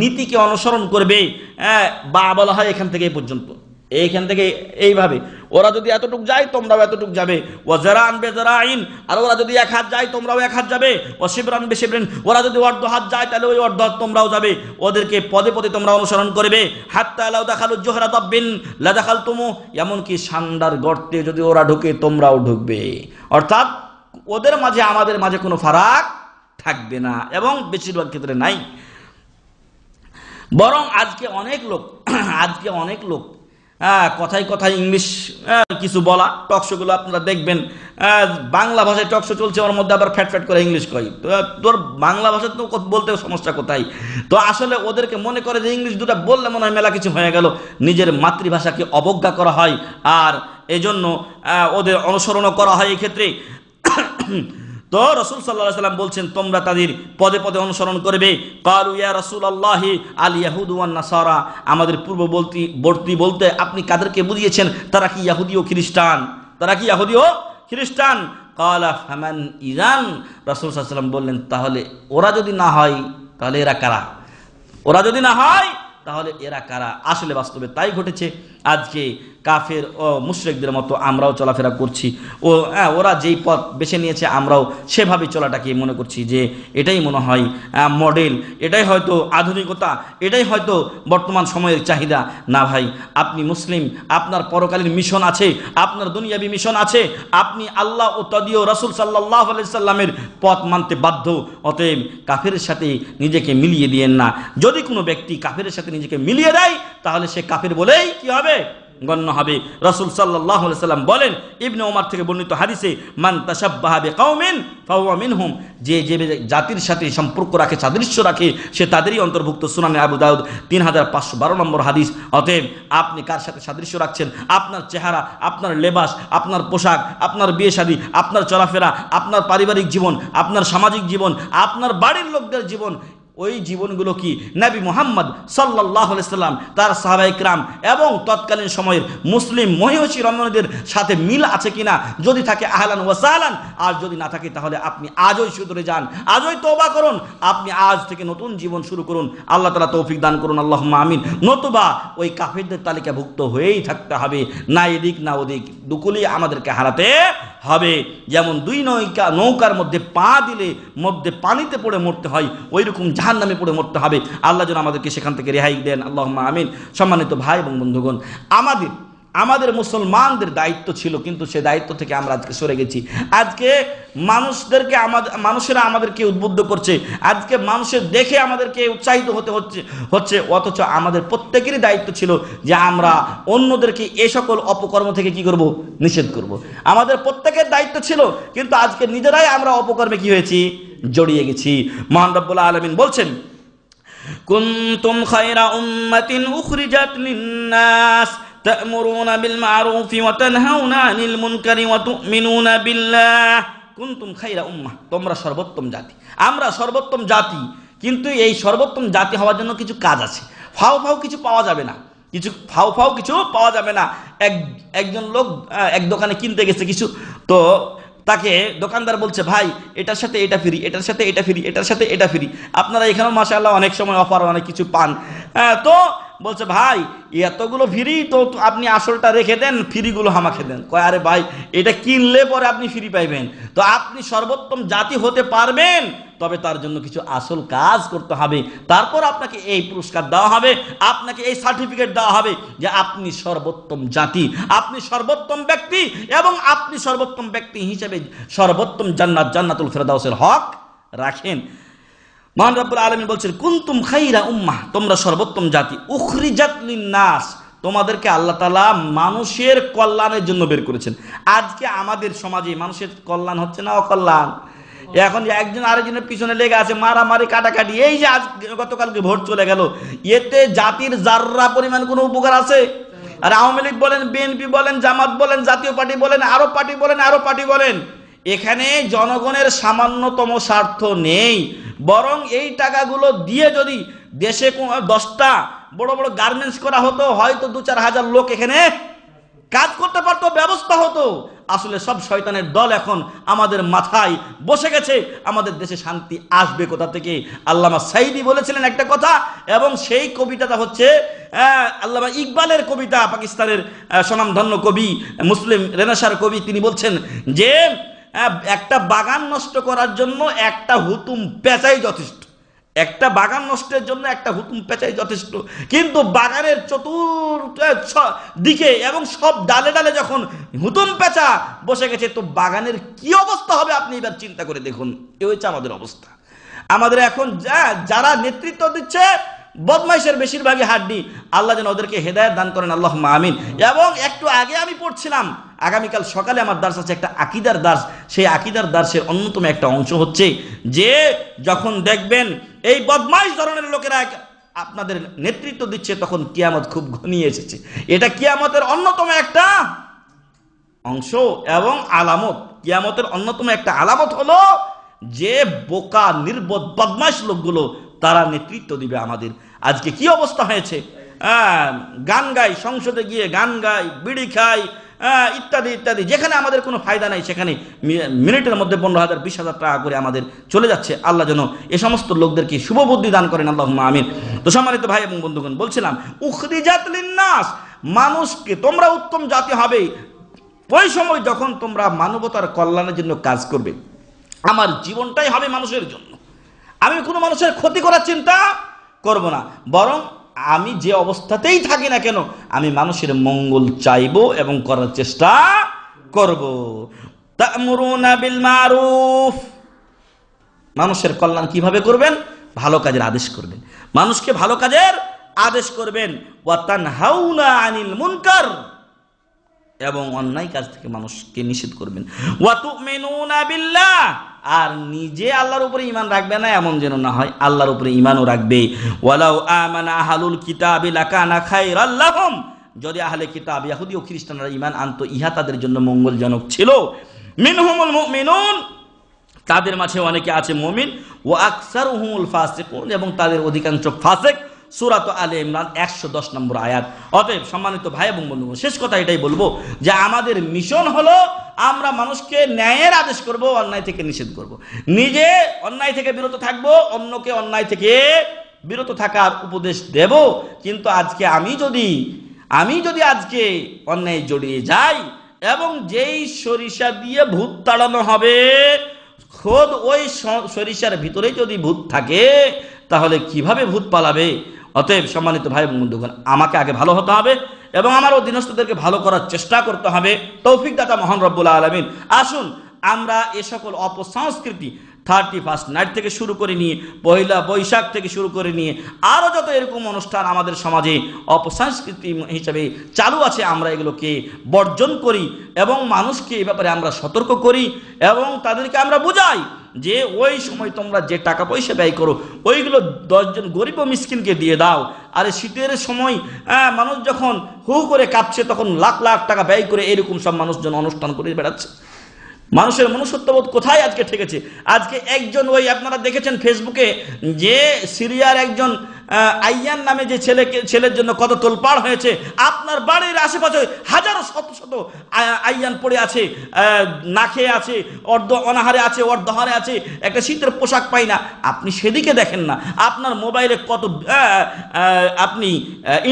নীতিকে অনুসরণ করবে। বা বলা হয় এখান থেকে এই পর্যন্ত, এইখান থেকে এইভাবে, ওরা যদি এতটুক যায় তোমরাও এতটুক যাবে। ও জারান বেজারাইন, আর ওরা যদি 1 হাত যায় তোমরাও 1 হাত যাবে। ও শিবরান বেশিবরিন, ওরা যদি অর্ধ হাত যায় তাহলে ওই অর্ধ হাত তোমরাও যাবে। ওদেরকে পদে পদে তোমরা অনুসরণ করবে। হাত্তা লাউ দাখালু জোহরা দাব্বিন লা দাখালতুমু, এমনকি সান্ডার গর্তে যদি ওরা ঢুকে তোমরাও ঢুকবে। অর্থাৎ ওদের মাঝে আমাদের মাঝে কোনো ফারাক থাকবে না, এবং বেশিরভাগ ক্ষেত্রে নাই। বরং আজকে অনেক লোক কথায় কথায় ইংলিশ কিছু বলা, টকশোগুলো আপনারা দেখবেন, বাংলা ভাষায় টকশো চলছে, ওর মধ্যে আবার ফ্যাট করে ইংলিশ কয়। তোর বাংলা ভাষা তো বলতে সমস্যা কোথায়? তো আসলে ওদেরকে মনে করে যে ইংলিশ দুটো বললে মনে হয় মেলা কিছু হয়ে গেল, নিজের মাতৃভাষাকে অবজ্ঞা করা হয়, আর এজন্য ওদের অনুসরণও করা হয় এই ক্ষেত্রে। তো রাসূল সাল্লাল্লাহু আলাইহি ওয়াসাল্লাম বলছেন, তোমরা তাদের পদে পদে অনুসরণ করবে। ক্বালু ইয়া রাসূলুল্লাহি আল ইয়াহুদু ওয়ান নাসারা, আমাদের পূর্ববর্তী বলতে আপনি কাদেরকে বুঝিয়েছেন? তারা কি ইহুদি ও খ্রিস্টান? ক্বালা ফামান ইযান, রাসূল সাল্লাল্লাহু আলাইহি ওয়াসাল্লাম বললেন, তাহলে ওরা যদি না হয় তাহলে এরা কারা? আসলে বাস্তবে তাই ঘটেছে। আজকে কাফের ও মুশরিকদের মতো আমরাও চলাফেরা করছি। ওরা যেই পথ বেছে নিয়েছে আমরাও সেভাবে চলাটাকে মনে করছি যে এটাই মনে হয় মডেল, এটাই হয়তো আধুনিকতা, এটাই হয়তো বর্তমান সময়ের চাহিদা। না ভাই, আপনি মুসলিম, আপনার পরকালীন মিশন আছে, আপনার দুনিয়াবী মিশন আছে, আপনি আল্লাহ ও তদীয় রাসূল সাল্লাল্লাহু আলাইহি সাল্লামের পথ মানতে বাধ্য। অতএব কাফের সাথে নিজেকে মিলিয়ে দিয়েন না। যদি কোনো ব্যক্তি কাফের সাথে নিজেকে মিলিয়ে দেয় তাহলে সে কাফের বলেই কি হবে? গণ্য হবে। রাসূল সাল্লাল্লাহু আলাইহি সাল্লাম বলেন, ইবনে ওমর থেকে বর্ণিত হাদিসে, মান তাশাব্বাহা বিকাউমিন ফাহুয়া মিনহুম, যে জাতির সাথে সম্পর্ক রাখে, সাদৃশ্য রাখে, সে তাদেরই অন্তর্ভুক্ত। সুনানে আবু দাউদ 3512 নম্বর হাদিস। অতএব আপনি কার সাথে সাদৃশ্য রাখছেন? আপনার চেহারা, আপনার লেবাস, আপনার পোশাক, আপনার বিয়ে শাদী, আপনার চলাফেরা, আপনার পারিবারিক জীবন, আপনার সামাজিক জীবন, আপনার বাড়ির লোকদের জীবন, ওই জীবনগুলো কি নবী মুহাম্মদ সাল্লাল্লাহু আলাইহি সাল্লাম, তার সাহাবায়ে কিরাম এবং তৎকালীন সময়ের মুসলিম মহিষী রমণীদের সাথে মিল আছে কিনা? যদি থাকে আহলান ওয়া সাহলান, আর যদি না থাকে তাহলে আপনি আজই শুধরে যান, আজই তওবা করুন, আপনি আজ থেকে নতুন জীবন শুরু করুন। আল্লাহ তাআলা তৌফিক দান করুন, আল্লাহুম্মা আমিন। নতুবা ওই কাফেরদের তালিকাভুক্ত হয়েই থাকতে হবে, না এদিক না ওদিক, দুকুলি আমাদেরকে হারাতে হবে। যেমন দুই নৌকার মধ্যে পা দিলে মধ্যে পানিতে পড়ে মরতে হয়, ওই রকম জাহান্নামে পড়ে মরতে হবে। আল্লাহ যেন আমাদেরকে সেখান থেকে রেহাই দেন, আল্লাহুম্মা আমিন। সম্মানিত ভাই এবং বন্ধুগণ, আমাদের মুসলমানদের দায়িত্ব ছিল, কিন্তু সে দায়িত্ব থেকে আমরা আজকে সরে গেছি। আজকে মানুষেরা আমাদেরকে উদ্বুদ্ধ করছে, আজকে মানুষের দেখে আমাদেরকে উৎসাহিত হতে হচ্ছে, অথচ আমাদের প্রত্যেকেরই দায়িত্ব ছিল যে আমরা অন্যদেরকে এ সকল অপকর্ম থেকে কি করব? নিষেধ করব। আমাদের প্রত্যেকের দায়িত্ব ছিল, কিন্তু আজকে নিজেরাই আমরা অপকর্মে কি হয়েছি? জড়িয়ে গেছি। মহান রব্বুল আলামিন বলছেন, কুনতুম খায়রা উম্মাতিন উখরিজাত লিন-নাস তা'মুরুনা বিল মা'রুফি ওয়া তানহাউনা আনিল মুনকারি ওয়া তু'মিনুনা বিল্লাহ। কুনতুম খায়রা উম্মাহ, তোমরা সর্বোত্তম জাতি, আমরা সর্বোত্তম জাতি। কিন্তু এই সর্বোত্তম জাতি হওয়ার জন্য কিছু কাজ আছে। ফাও কিছু পাওয়া যাবে না, একজন লোক এক দোকানে কিনতে গেছে কিছু, তো তাকে দোকানদার বলছে, ভাই এটার সাথে এটা ফ্রি, এটার সাথে এটা ফ্রি, এটার সাথে এটা ফ্রি। আপনারা এখানেও মাশাআল্লাহ অনেক সময় অফার অনেক কিছু পান। তো বলছে, ভাই এতগুলো ফ্রি, তো আপনি আসলটা রেখে দেন, ফ্রিগুলো আমাকে দেন। কয়, আরে ভাই এটা কিনলে পরে আপনি ফ্রি পাইবেন। তো আপনি সর্বোত্তম জাতি হতে পারবেন, তবে তার জন্য কিছু আসল কাজ করতে হবে, তারপর আপনাকে এই পুরস্কার দেওয়া হবে, আপনাকে এই সার্টিফিকেট দেওয়া হবে যে আপনি সর্বোত্তম জাতি, আপনি সর্বোত্তম ব্যক্তি, এবং আপনি সর্বোত্তম ব্যক্তি হিসেবে সর্বোত্তম জান্নাত, জান্নাতুল ফেরদাউসের হক রাখেন। মহান রব্বুল আলামিন বলছেন, কুনতুম খাইরা উম্মাহ, তোমরা সর্বোত্তম জাতি, উখরিজাত লিন-নাস, তোমাদেরকে আল্লাহ তাআলা মানুষের কল্যাণের জন্য বের করেছেন। আজকে আমাদের সমাজে মানুষের কল্যাণ হচ্ছে না অকল্যাণ? এখন একজন আরেকজনের পিছনে লেগে আছে, মারামারি কাটাকাটি। এই যে আজ গতকালকে ভোট চলে গেল, এতে জাতির যাররা পরিমাণ কোনো উপকার আছে? আর আওয়ামী লীগ বলেন, বিএনপি বলেন, জামাত বলেন, জাতীয় পার্টি বলেন, আরো পার্টি বলেন, আরো পার্টি বলেন, এখানে জনগণের সামান্যতম স্বার্থ নেই। বরং এই টাকাগুলো দিয়ে যদি দেশে 10টা বড় বড় গার্মেন্টস করা হতো, হয়তো 2-4 হাজার লোক এখানে কাজ করতে পারতো, ব্যবস্থা হতো। আসলে সব শয়তানের দল এখন আমাদের মাথায় বসে গেছে। আমাদের দেশে শান্তি আসবে কোথা থেকে? আল্লামা সাইদি বলেছিলেন একটা কথা, এবং সেই কবিতাটা হচ্ছে আল্লামা ইকবালের কবিতা, পাকিস্তানের স্বনামধন্য কবি, মুসলিম রেনেসার কবি। তিনি বলছেন যে একটা বাগান নষ্ট করার জন্য একটা হুতুম পেঁচাই যথেষ্ট, একটা বাগান নষ্টের জন্য একটা হুতুম পেঁচাই যথেষ্ট। কিন্তু বাগানের দিকে এবং সব ডালে ডালে যখন হুতুম পেঁচা বসে গেছে, তো বাগানের কি অবস্থা হবে আপনি এবার চিন্তা করে দেখুন। এ হচ্ছে আমাদের অবস্থা। আমাদের এখন যারা নেতৃত্ব দিচ্ছে, বদমাইশের বেশিরভাগই হাড্ডি। আল্লাহ যেন ওদেরকে হেদায়েত দান করেন, আল্লাহুম্মা আমিন। এবং একটু আগে আমি পড়ছিলাম, আগামীকাল সকালে আমার দার্স আছে, একটা আকীদার দার্স। সেই আকীদার দার্সের অন্যতম একটা অংশ হচ্ছে যে যখন দেখবেন এই বদমাইশ ধরনের লোকেরা আপনাদের নেতৃত্ব দিচ্ছে, তখন কিয়ামত খুব ঘনিয়ে এসেছে। এটা কিয়ামতের অন্যতম একটা অংশ এবং আলামত। কিয়ামতের অন্যতম একটা আলামত হলো যে বোকা নির্বোধ বদমাইশ লোকগুলো তারা নেতৃত্ব দিবে আমাদের। আজকে কি অবস্থা হয়েছে? গান গাই, সংসদে গিয়ে গান গাই, বিড়ি খাই, ইত্যাদি ইত্যাদি। যেখানে আমাদের কোনো ফায়দা নাই, সেখানে মিনিটের মধ্যে 15,000 20,000 টাকা করে আমাদের চলে যাচ্ছে। আল্লাহ যেন এ সমস্ত লোকদেরকে শুভ বুদ্ধি দান করেন, আল্লাহুম্মা আমিন। তো সম্মানিত ভাই এবং বন্ধুগণ, বলছিলাম উখরিজাত লিন-নাস, মানুষকে তোমরা উত্তম জাতি হবে ওই সময় যখন তোমরা মানবতার কল্যাণের জন্য কাজ করবে। আমার জীবনটাই হবে মানুষের জন্য, আমি কোনো মানুষের ক্ষতি করার চিন্তা করব না, বরং আমি যে অবস্থাতেই থাকি না কেন আমি মানুষের মঙ্গল চাইব এবং করার চেষ্টা করব। তা'মুরুনা বিল মারুফ, মানুষের কল্যাণ কিভাবে করবেন? ভালো কাজের আদেশ করবেন, মানুষকে ভালো কাজের আদেশ করবেন। ওয়া তানহাউনা আনিল মুনকার, এবং অন্যায় কাজ থেকে মানুষকে নিষেধ করবেন। ওয়া তুমিনুনা বিল্লাহ, আর নিজে আল্লাহর উপরে ঈমান রাখবে না এমন যেন না হয়, আল্লাহর উপরে ঈমানও রাখবে। ওয়ালাউ আমানা আহলুল কিতাবি লাকানা খায়রাল লাহুম, যদি আহলে কিতাব ইহুদি ও খ্রিস্টানরা ঈমান আনতো, ইহা তাদের জন্য মঙ্গলজনক ছিল। মিনহুমুল মুমিনুন, তাদের মাঝে অনেকে আছে মুমিন, ওয়া আকসারুহুমুল ফাসিকুন, এবং তাদের অধিকাংশ ফাসিক। সূরা আলে ইমরান 110 নম্বর আয়াত। অতএব সম্মানিত ভাই এবং বন্ধুগণ, শেষ কথা এটাই বলবো যে আমাদের মিশন হলো আমরা মানুষকে ন্যায়ের আদেশ করব, অন্যায় থেকে নিষেধ করব। নিজে অন্যায় থেকে বিরত থাকব, অন্যকে অন্যায় থেকে বিরত থাকার উপদেশ দেব। কিন্তু আজকে আমি যদি আজকে অন্যায় জড়িয়ে যাই, এবং যেই সরিষা দিয়ে ভূত তাড়ানো হবে, খোদ ওই সরিষার ভিতরেই যদি ভূত থাকে, তাহলে কিভাবে ভূত পালাবে? অতএব সম্মানিত ভাই এবং বন্ধুগণ, আমাকে আগে ভালো হতে হবে এবং আমার অধীনস্থদেরকে ভালো করার চেষ্টা করতে হবে। তৌফিক দাতা মহান রব্বুল আলামিন। আসুন আমরা এ সকল অপসংস্কৃতি 31st নাইট থেকে শুরু করে নিয়ে, পয়লা বৈশাখ থেকে শুরু করে নিয়ে আরও যত এরকম অনুষ্ঠান আমাদের সমাজে অপসংস্কৃতি হিসাবে চালু আছে, আমরা এগুলোকে বর্জন করি এবং মানুষকে এ ব্যাপারে আমরা সতর্ক করি এবং তাদেরকে আমরা বুঝাই যে ওই সময় তোমরা যে টাকা পয়সা ব্যয় করো, ওইগুলো 10 জন গরিব ও মিসকিনকে দিয়ে দাও। আর শীতের সময় মানুষ যখন হু করে কাঁপছে, তখন লাখ লাখ টাকা ব্যয় করে এরকম সব মানুষজন অনুষ্ঠান করে বেড়াচ্ছে। মানুষের মনুষ্যত্ববোধ কোথায় আজকে ঠেকেছে? আজকে একজন, ওই আপনারা দেখেছেন ফেসবুকে, যে সিরিয়ার একজন আইয়ান নামে যে ছেলের জন্য কত তোলপাড় হয়েছে, আপনার বাড়ির আশেপাশে হাজারো শত শত আইয়ান পড়ে আছে, না খেয়ে আছে, অর্ধ অনাহারে আছে, অর্ধহারে আছে, একটা শীতের পোশাক পাই না, আপনি সেদিকে দেখেন না। আপনার মোবাইলে কত আপনি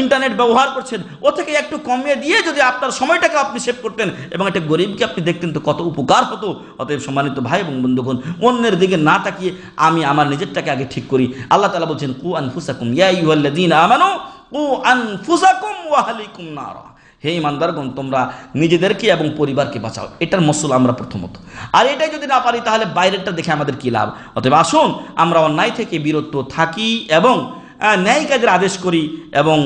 ইন্টারনেট ব্যবহার করছেন, ও থেকে একটু কমিয়ে দিয়ে যদি আপনার সময়টাকে আপনি সেভ করতেন এবং একটা গরিবকে আপনি দেখতেন তো কত উপকার হতো। অতএব সম্মানিত ভাই এবং বন্ধুগণ, অন্যের দিকে না তাকিয়ে আমি আমার নিজেরটাকে আগে ঠিক করি। আল্লাহ তাআলা বলছেন, কু আনফুসাকুম ইয়া আইয়ুহাল্লাযীনা আমানু কু আনফুসাকুম ওয়া আহলিকুম নারা। হে ঈমানদারগণ, তোমরা নিজেদেরকে এবং পরিবারকে বাঁচাও। এটার মসুল আমরা প্রথমত। আর এটাই যদি না পারি তাহলে বাইরেরটা দেখে আমাদের কি লাভ? অতএব আসুন আমরা অন্যায় থেকে বিরত থাকি এবং ন্যায় কাজের আদেশ করি এবং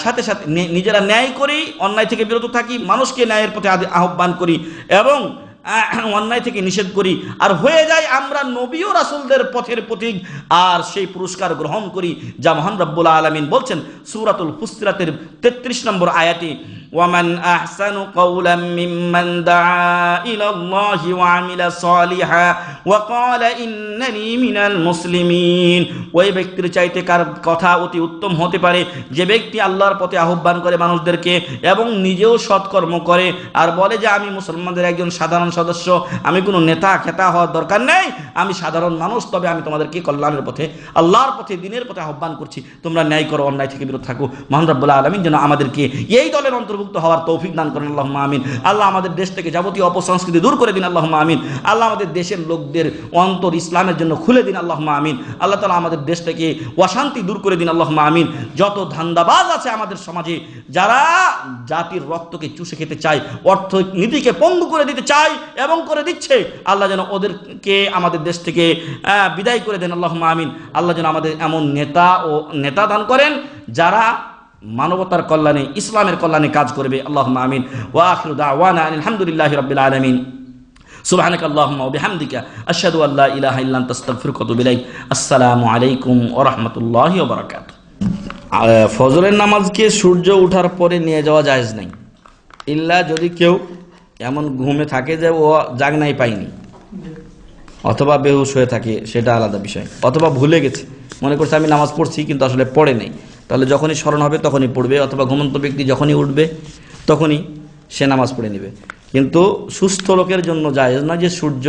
সাথে সাথে নিজেরা ন্যায় করি, অন্যায় থেকে বিরত থাকি, মানুষকে ন্যায়ের পথে আহ্বান করি এবং অন্যায় থেকে নিষেধ করি। আর হয়ে যায় আমরা নবী ও রাসূলদের পথের পথিক, আর সেই পুরস্কার গ্রহণ করি যা মহান রব্বুল আলামিন বলছেন সূরাতুল ফুসসিলাতের 33 নম্বর আয়াতে, ওয়ামান আহসানু কাওলাম মিম্মান দাআ ইলাল্লাহি ওয়া আমিলা সালিহা ওয়া ক্বালা ইন্নানি মিনাল মুসলিমিন। ওই ব্যক্তির চাইতে কার কথা অতি উত্তম হতে পারে যে ব্যক্তি আল্লাহর পথে আহ্বান করে মানুষদেরকে এবং নিজেও সৎকর্ম করে আর বলে যে আমি মুসলমানদের একজন সাধারণ সদস্য, আমি কোনো নেতা খেতা হওয়ার দরকার নেই, আমি সাধারণ মানুষ, তবে আমি তোমাদেরকে কল্যাণের পথে, আল্লাহর পথে, দ্বীনের পথে আহ্বান করছি, তোমরা ন্যায় করো, অন্যায় থেকে বিরত থাকো। মহান রব্বুল আলামিন যেন আমাদেরকে এই দলের অন্তর্ভুক্ত হওয়ার তৌফিক দান করেন, আল্লাহুম্মা আমিন। আল্লাহ আমাদের দেশ থেকে যাবতীয় অপসংস্কৃতি দূর করে দিন, আল্লাহুম্মা আমিন। আল্লাহ আমাদের দেশের লোকদের অন্তর ইসলামের জন্য খুলে দিন, আল্লাহুম্মা আমিন। আল্লাহ তাআলা আমাদের দেশ থেকে অশান্তি দূর করে দিন, আল্লাহুম্মা আমিন। যত ধান্দাবাজ আছে আমাদের সমাজে, যারা জাতির রক্তকে চুষে খেতে চায়, অর্থনীতিকে পঙ্গু করে দিতে চায় এবং করে দিচ্ছে, আল্লাহ যেন ওদেরকে আমাদের দেশ থেকে বিদায় করে দেন, আল্লাহুম্মা আমিন। আল্লাহ যেন আমাদের এমন নেতা দান করেন যারা মানবতার কল্যাণে, ইসলামের কল্যাণে কাজ করবে, আল্লাহুম্মা আমিন। ওয়া আখিরু দাওয়ানা আলহামদুলিল্লাহি রাব্বিল আলামিন। সুবহানাকা আল্লাহুম্মা ওয়া বিহামদিকা আশহাদু আল্লা ইলাহা ইল্লা আনতা আস্তাগফিরুকা ওয়া আতুবু ইলাইক। আসসালামু আলাইকুম ওয়া রাহমাতুল্লাহি ওয়া বারাকাতুহু। ফজরের নামাজকে সূর্য ওঠার পরে নিয়ে যাওয়া জায়েজ নাই, ইল্লা যদি কেউ এমন ঘুমে থাকে যে ও জাগনাই পায়নি অথবা বেহুশ হয়ে থাকে, সেটা আলাদা বিষয়, অথবা ভুলে গেছে, মনে করছে আমি নামাজ পড়ছি কিন্তু আসলে পড়ে নেই, তাহলে যখনই স্মরণ হবে তখনই পড়বে, অথবা ঘুমন্ত ব্যক্তি যখনই উঠবে তখনই সে নামাজ পড়ে নেবে। কিন্তু সুস্থ লোকের জন্য জায়েজ না যে সূর্য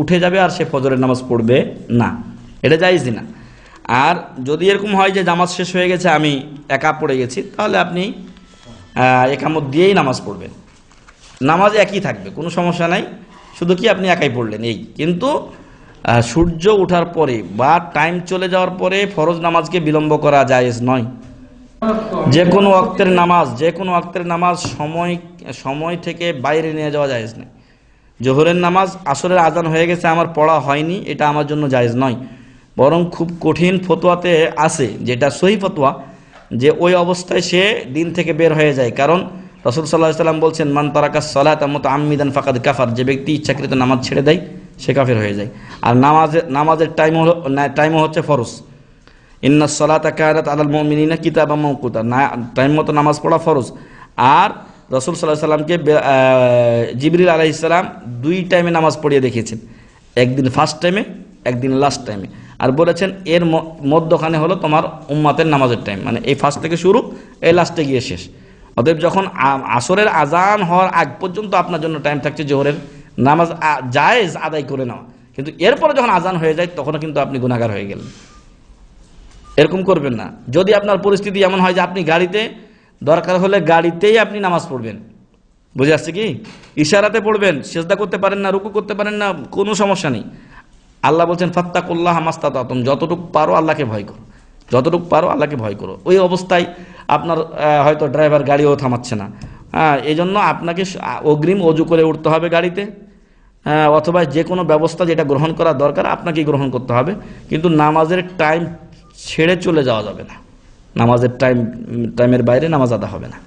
উঠে যাবে আর সে ফজরের নামাজ পড়বে না, এটা জায়েজই না। আর যদি এরকম হয় যে নামাজ শেষ হয়ে গেছে, আমি একা পড়ে গেছি, তাহলে আপনি একামত দিয়েই নামাজ পড়বেন, নামাজ একই থাকবে, কোনো সমস্যা নাই, শুধু কি আপনি একাই পড়লেন এই। কিন্তু সূর্য ওঠার পরে বা টাইম চলে যাওয়ার পরে ফরজ নামাজকে বিলম্ব করা জায়েজ নয়। যে কোনো ওয়াক্তের নামাজ সময় থেকে বাইরে নিয়ে যাওয়া জায়েজ নয়। জোহরের নামাজ আসরের আজান হয়ে গেছে, আমার পড়া হয়নি, এটা আমার জন্য জায়েজ নয়। বরং খুব কঠিন ফতোয়াতে আছে, যেটা সহি ফতোয়া, যে ওই অবস্থায় সে দিন থেকে বের হয়ে যায়। কারণ রাসূল সাল্লাল্লাহু আলাইহি ওয়াসাল্লাম বলছেন, মান তারাকা সালাতা মুতাআম্মিদান ফাকাদ কাফার, যে ব্যক্তি ইচ্ছাকৃত নামাজ ছেড়ে দেয় সে কাফের হয়ে যায়। আর নামাজের টাইমও হচ্ছে ফরজ। ইন্নাস সালাতা কানাত আলাল মুমিনিনা কিতাবাম মাওকুতা, টাইম মতো নামাজ পড়া ফরজ। আর রাসূল সাল্লাল্লাহু আলাইহি ওয়াসাল্লামকে জিবরিল আলাইহিস সালাম 2 টাইমে নামাজ পড়িয়ে দেখিয়েছেন, একদিন ফার্স্ট টাইমে, একদিন লাস্ট টাইমে, আর বলেছেন এর মধ্যখানে হলো তোমার উম্মাতের নামাজের টাইম, মানে এই ফার্স্ট থেকে শুরু, এই লাস্টে গিয়ে শেষ। অতএব যখন আসরের আজান হওয়ার আগ পর্যন্ত আপনার জন্য টাইম থাকছে জোহরের নামাজ জায়েজ আদায় করে নেওয়া, কিন্তু এরপরে যখন আজান হয়ে যায় তখনও কিন্তু আপনি গুনাহগার হয়ে গেলেন। এরকম করবেন না। যদি আপনার পরিস্থিতি এমন হয় যে আপনি গাড়িতে, দরকার হলে গাড়িতেই আপনি নামাজ পড়বেন, বুঝে আসছে কি, ইশারাতে পড়বেন, সিজদা করতে পারেন না, রুকু করতে পারেন না, কোনো সমস্যা নেই। আল্লাহ বলছেন ফাত্তাকুল্লাহ মাস্তাতাতুম, যতটুকু পারো আল্লাহকে ভয় করো, যতটুকু পারো আল্লাহকে ভয় করো। ওই অবস্থায় আপনার হয়তো ড্রাইভার গাড়িও থামাচ্ছে না, এই জন্য আপনাকে অগ্রিম ওযু করে উঠতে হবে গাড়িতে, অথবা যে কোনো ব্যবস্থা যেটা গ্রহণ করা দরকার আপনাকেই গ্রহণ করতে হবে। কিন্তু নামাজের টাইম ছেড়ে চলে যাওয়া যাবে না, নামাজের টাইমের বাইরে নামাজ আদা হবে না।